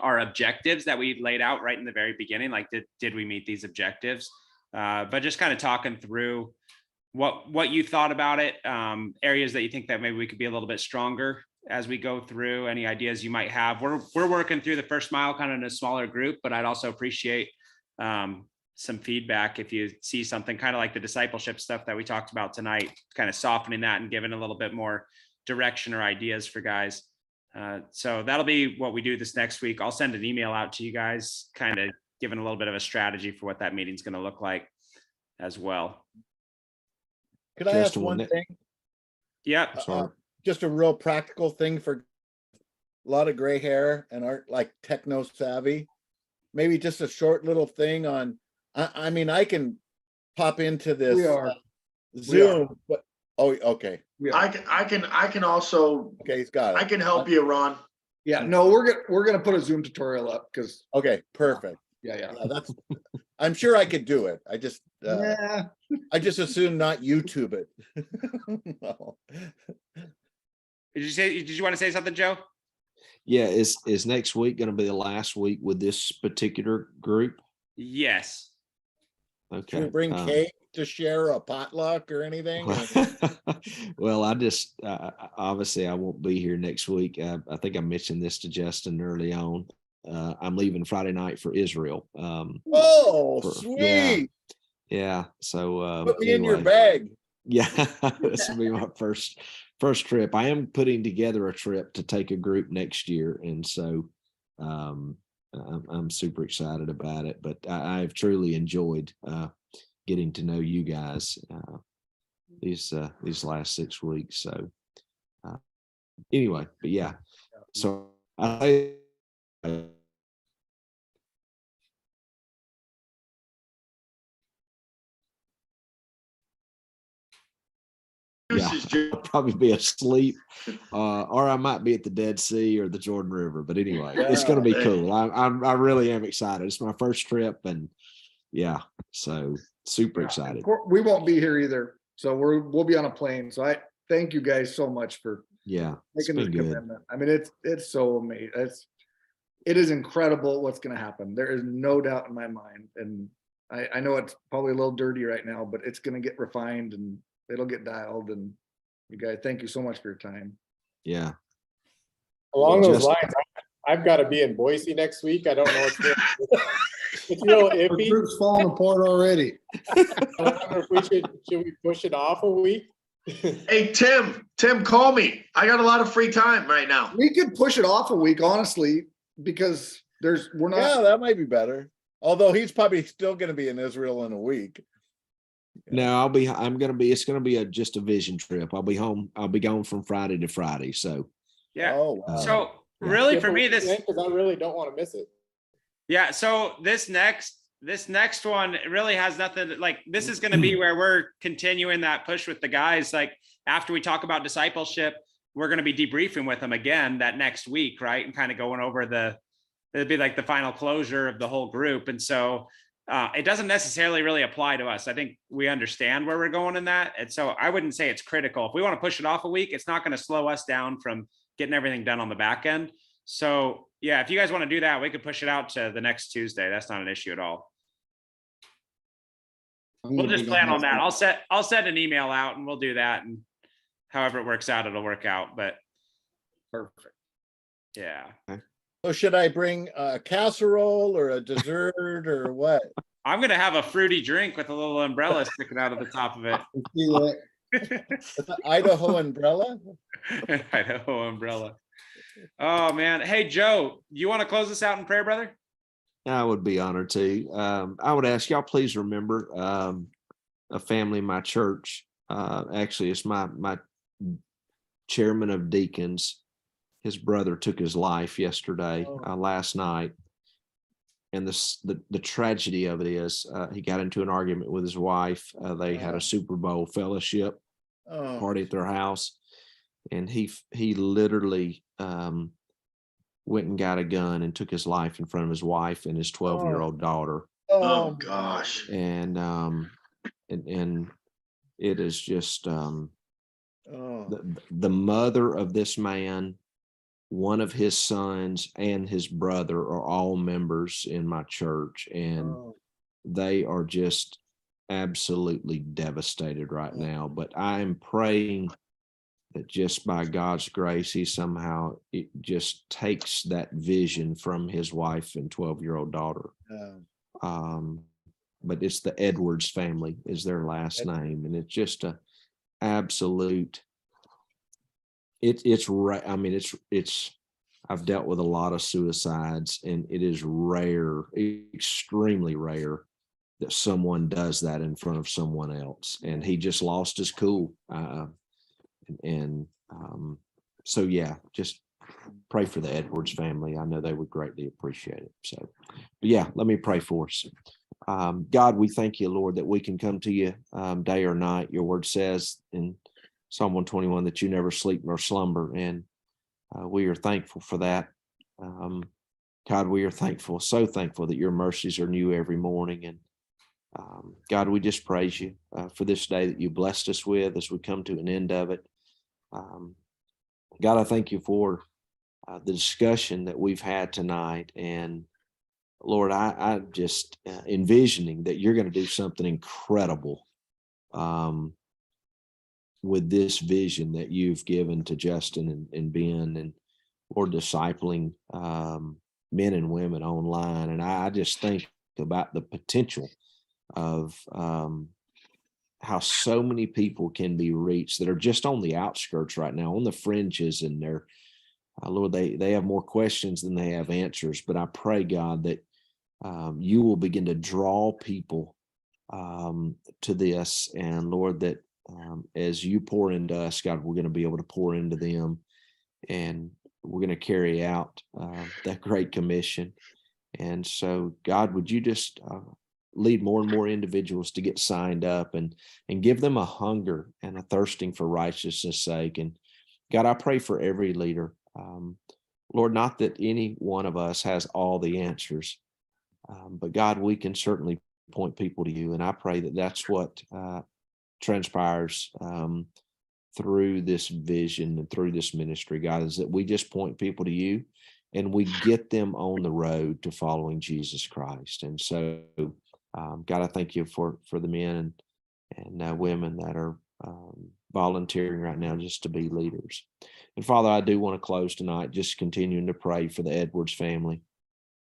Speaker 2: our objectives that we laid out right in the very beginning. Like, did we meet these objectives? But just kind of talking through what you thought about it, areas that you think that maybe we could be a little bit stronger as we go through, any ideas you might have. We're working through the first mile kind of in a smaller group, but I'd also appreciate some feedback if you see something kind of like the discipleship stuff that we talked about tonight, kind of softening that and giving a little bit more direction or ideas for guys. So that'll be what we do this next week. I'll send an email out to you guys, kind of giving a little bit of a strategy for what that meeting's going to look like as well.
Speaker 1: Could I ask
Speaker 5: Just
Speaker 1: one
Speaker 5: one-
Speaker 1: thing?
Speaker 2: Yep.
Speaker 5: Sorry.
Speaker 1: Just a real practical thing for a lot of gray hair and aren't like techno savvy. Maybe just a short little thing on, I mean, I can pop into this
Speaker 4: We are.
Speaker 1: Zoom, but, oh, okay.
Speaker 3: I can also,
Speaker 1: Okay, he's got
Speaker 3: I
Speaker 1: it.
Speaker 3: can help you, Ron.
Speaker 4: Yeah, no, we're gonna put a Zoom tutorial up because,
Speaker 1: Okay, perfect.
Speaker 4: yeah.
Speaker 1: Yeah, that's, I'm sure I could do it. I just assume not YouTube it. No.
Speaker 2: Did you want to say something, Joe?
Speaker 5: Yeah, is next week going to be the last week with this particular group?
Speaker 2: Yes.
Speaker 5: Okay.
Speaker 1: Should we bring cake to share, a potluck or anything?
Speaker 5: Well, I just obviously I won't be here next week. I think I mentioned this to Justin early on. I'm leaving Friday night for Israel.
Speaker 1: Oh,
Speaker 5: Yeah.
Speaker 1: sweet.
Speaker 5: Yeah. So
Speaker 1: Put me in your
Speaker 5: anyway.
Speaker 1: bag.
Speaker 5: Yeah, this will be my first trip. I am putting together a trip to take a group next year, and so I'm super excited about it. But I've truly enjoyed getting to know you guys these last 6 weeks. So anyway, but yeah, so I.
Speaker 3: Excuses, Jim.
Speaker 5: I'll probably be asleep, or I might be at the Dead Sea or the Jordan River. But anyway, it's going to be
Speaker 3: Yeah.
Speaker 5: cool. I really am excited. It's my first trip, and yeah, so super
Speaker 4: Yeah,
Speaker 5: excited.
Speaker 4: We won't be here either, so we'll be on a plane. So I thank you guys so much for
Speaker 5: Yeah, it's
Speaker 4: making this
Speaker 5: been good.
Speaker 4: commitment. I mean, it's so amazing. It is incredible what's going to happen. There is no doubt in my mind, and I know it's probably a little dirty right now, but it's going to get refined and it'll get dialed. And you guys, thank you so much for your time.
Speaker 5: Yeah,
Speaker 8: Along those
Speaker 5: Just-
Speaker 8: lines, I've got to be in Boise next week. I don't know what's going It's real
Speaker 7: The
Speaker 8: iffy.
Speaker 7: group's falling apart already.
Speaker 8: I wonder if should we push it off a week?
Speaker 3: Hey, Tim, call me. I got a lot of free time right now.
Speaker 4: We could push it off a week, honestly, because we're not.
Speaker 1: Yeah, that might be better. Although he's probably still going to be in Israel in a week.
Speaker 5: no, it's going to be just a vision trip. I'll be home. I'll be gone from Friday to Friday. So
Speaker 2: Yeah.
Speaker 1: Oh, wow.
Speaker 2: So
Speaker 5: Yeah.
Speaker 2: really for me, this,
Speaker 8: Because I really don't want to miss it.
Speaker 2: yeah, so this next one really has nothing, like, this is gonna be where we're continuing that push with the guys. Like, after we talk about discipleship, we're gonna be debriefing with them again that next week, right? And kind of going over it'd be like the final closure of the whole group. And so it doesn't necessarily really apply to us. I think we understand where we're going in that. And so I wouldn't say it's critical. If we want to push it off a week, it's not going to slow us down from getting everything done on the back end. So yeah, if you guys want to do that, we could push it out to the next Tuesday. That's not an issue at all. We'll just plan on that. I'll send an email out and we'll do that. And however it works out, it'll work out. But
Speaker 4: Perfect.
Speaker 2: yeah,
Speaker 1: So should I bring a casserole or a dessert or what?
Speaker 2: I'm going to have a fruity drink with a little umbrella sticking out of the top of it.
Speaker 7: See that?
Speaker 1: Idaho umbrella?
Speaker 2: Idaho umbrella. Oh man. Hey, Joe, you want to close this out in prayer, brother?
Speaker 5: I would be honored to. I would ask y'all please remember a family in my church. Actually, it's my chairman of deacons. His brother took his life yesterday, last night. And the tragedy of it is he got into an argument with his wife. They had a Super Bowl fellowship
Speaker 1: Oh,
Speaker 5: party at their house. And he literally went and got a gun and took his life in front of his wife and his 12-year-old daughter.
Speaker 3: Oh, gosh.
Speaker 5: And it is just
Speaker 1: oh,
Speaker 5: the mother of this man, one of his sons and his brother are all members in my church, and
Speaker 1: oh.
Speaker 5: they are just absolutely devastated right now. But I am praying that just by God's grace, he somehow it just takes that vision from his wife and 12-year-old daughter.
Speaker 1: Yeah.
Speaker 5: But it's the Edwards family is their last name. And it's just a absolute, I mean, I've dealt with a lot of suicides, and it is rare, extremely rare that someone does that in front of someone else. And he just lost his cool. So yeah, just pray for the Edwards family. I know they would greatly appreciate it. So, but yeah, let me pray for us. God, we thank you, Lord, that we can come to you day or night. Your word says in Psalm 121 that you never sleep nor slumber, and we are thankful for that. God, we are thankful, so thankful that your mercies are new every morning. And God, we just praise you for this day that you blessed us with as we come to an end of it. God, I thank you for the discussion that we've had tonight. And Lord, I just envisioning that you're going to do something incredible with this vision that you've given to Justin and Ben, and Lord, discipling men and women online. And I just think about the potential of how so many people can be reached that are just on the outskirts right now, on the fringes, and they're, Lord, they have more questions than they have answers. But I pray, God, that you will begin to draw people to this. And Lord, that as you pour into us, God, we're going to be able to pour into them, and we're going to carry out that great commission. And so, God, would you just lead more and more individuals to get signed up and give them a hunger and a thirsting for righteousness' sake. And God, I pray for every leader. Lord, not that any one of us has all the answers, but God, we can certainly point people to you. And I pray that that's what transpires through this vision and through this ministry, God, is that we just point people to you and we get them on the road to following Jesus Christ. And so, God, I thank you for the men and women that are volunteering right now just to be leaders. And Father, I do want to close tonight just continuing to pray for the Edwards family.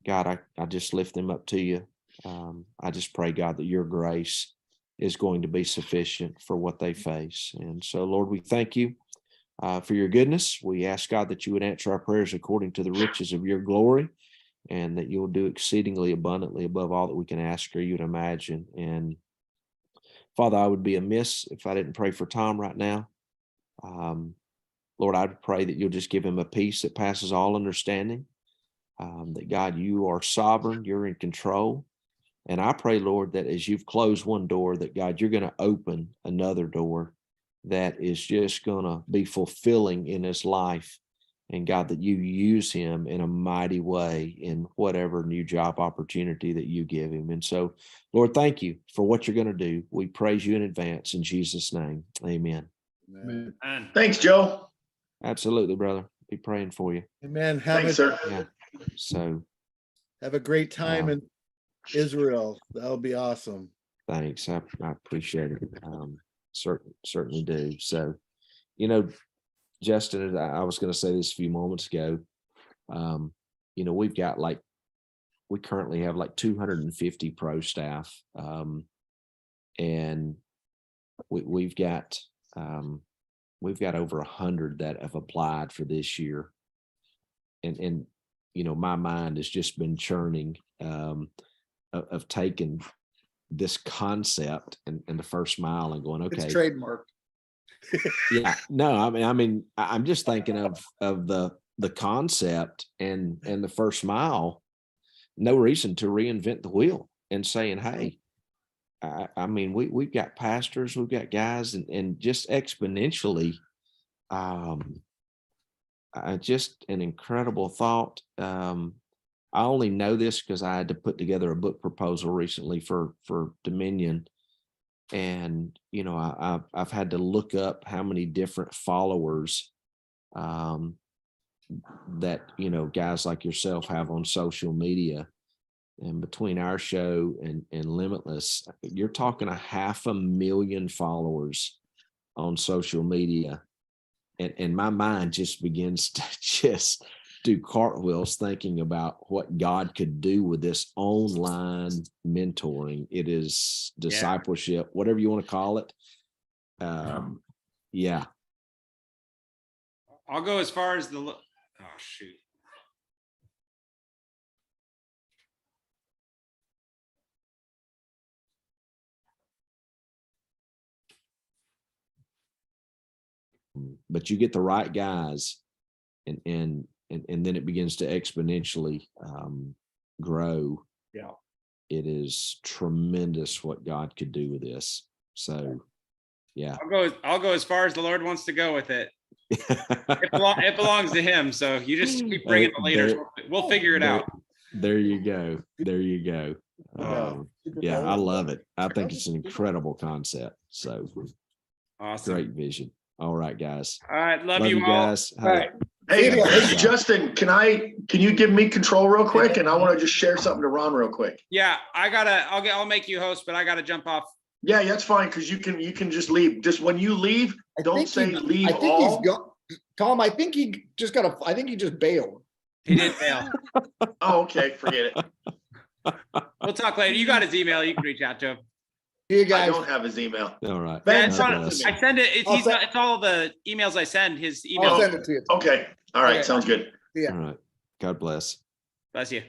Speaker 5: God, I just lift them up to you. I just pray, God, that your grace is going to be sufficient for what they face. And so, Lord, we thank you for your goodness. We ask, God, that you would answer our prayers according to the riches of your glory, and that you'll do exceedingly abundantly above all that we can ask or you'd imagine. And Father, I would be amiss if I didn't pray for Tom right now. Lord, I'd pray that you'll just give him a peace that passes all understanding, that God, you are sovereign, you're in control. And I pray, Lord, that as you've closed one door, that God, you're going to open another door that is just going to be fulfilling in his life. And God, that you use him in a mighty way in whatever new job opportunity that you give him. And so, Lord, thank you for what you're going to do. We praise you in advance in Jesus' name. Amen.
Speaker 1: Amen.
Speaker 2: And
Speaker 3: Thanks, Joe.
Speaker 5: Absolutely, brother. Be praying for you.
Speaker 1: Amen.
Speaker 3: Thanks, sir.
Speaker 5: Yeah. So
Speaker 1: Have a great time in Israel. That'll be awesome.
Speaker 5: thanks. I appreciate it. Certainly do. So, Justin, I was going to say this a few moments ago. We currently have like 250 pro staff. And we've got over 100 that have applied for this year. And my mind has just been churning of taking this concept and the first mile and going, okay,
Speaker 4: It's trademark.
Speaker 5: yeah, no, I mean, I'm just thinking of the concept and the first mile. No reason to reinvent the wheel and saying, hey, I mean, we've got pastors, we've got guys, and just exponentially, just an incredible thought. I only know this because I had to put together a book proposal recently for Dominion. And, I've had to look up how many different followers that, guys like yourself have on social media. And between our show and Limitless, you're talking 500,000 followers on social media. And my mind just begins to just do cartwheels thinking about what God could do with this online mentoring. It is discipleship, whatever you want to call it. Yeah.
Speaker 2: I'll go as far as oh shoot.
Speaker 5: But you get the right guys and then it begins to exponentially grow.
Speaker 4: Yeah.
Speaker 5: It is tremendous what God could do with this. So, yeah.
Speaker 2: I'll go as far as the Lord wants to go with it. It belongs to him. So you just keep bringing the leaders. We'll figure it out.
Speaker 5: There you go. There you go. Yeah, I love it. I think it's an incredible concept. So
Speaker 2: Awesome.
Speaker 5: great vision. All right, guys.
Speaker 2: All right. Love you all.
Speaker 5: guys.
Speaker 4: All right.
Speaker 3: Hey, Justin, can you give me control real quick? And I want to just share something to Ron real quick.
Speaker 2: Yeah, I'll make you host, but I gotta jump off.
Speaker 3: Yeah, that's fine, because you can just leave. Just when you leave, don't say leave
Speaker 4: I think
Speaker 3: all.
Speaker 4: he's gone. Tom, I think he just bailed.
Speaker 2: He did fail.
Speaker 3: Oh, okay, forget it.
Speaker 2: We'll talk later. You got his email. You can reach out to him.
Speaker 4: See you
Speaker 3: I
Speaker 4: guys.
Speaker 3: don't have his email.
Speaker 5: All right.
Speaker 2: Yeah,
Speaker 3: Ben,
Speaker 2: it's
Speaker 3: send
Speaker 2: on-
Speaker 3: it to
Speaker 2: I
Speaker 3: me.
Speaker 2: send it.
Speaker 4: I'll
Speaker 2: It's all the emails I send. His
Speaker 4: I'll
Speaker 2: email.
Speaker 4: send it to you.
Speaker 3: Okay, all right,
Speaker 4: Okay.
Speaker 3: sounds good.
Speaker 4: Yeah.
Speaker 5: All right. God bless.
Speaker 2: Bless you.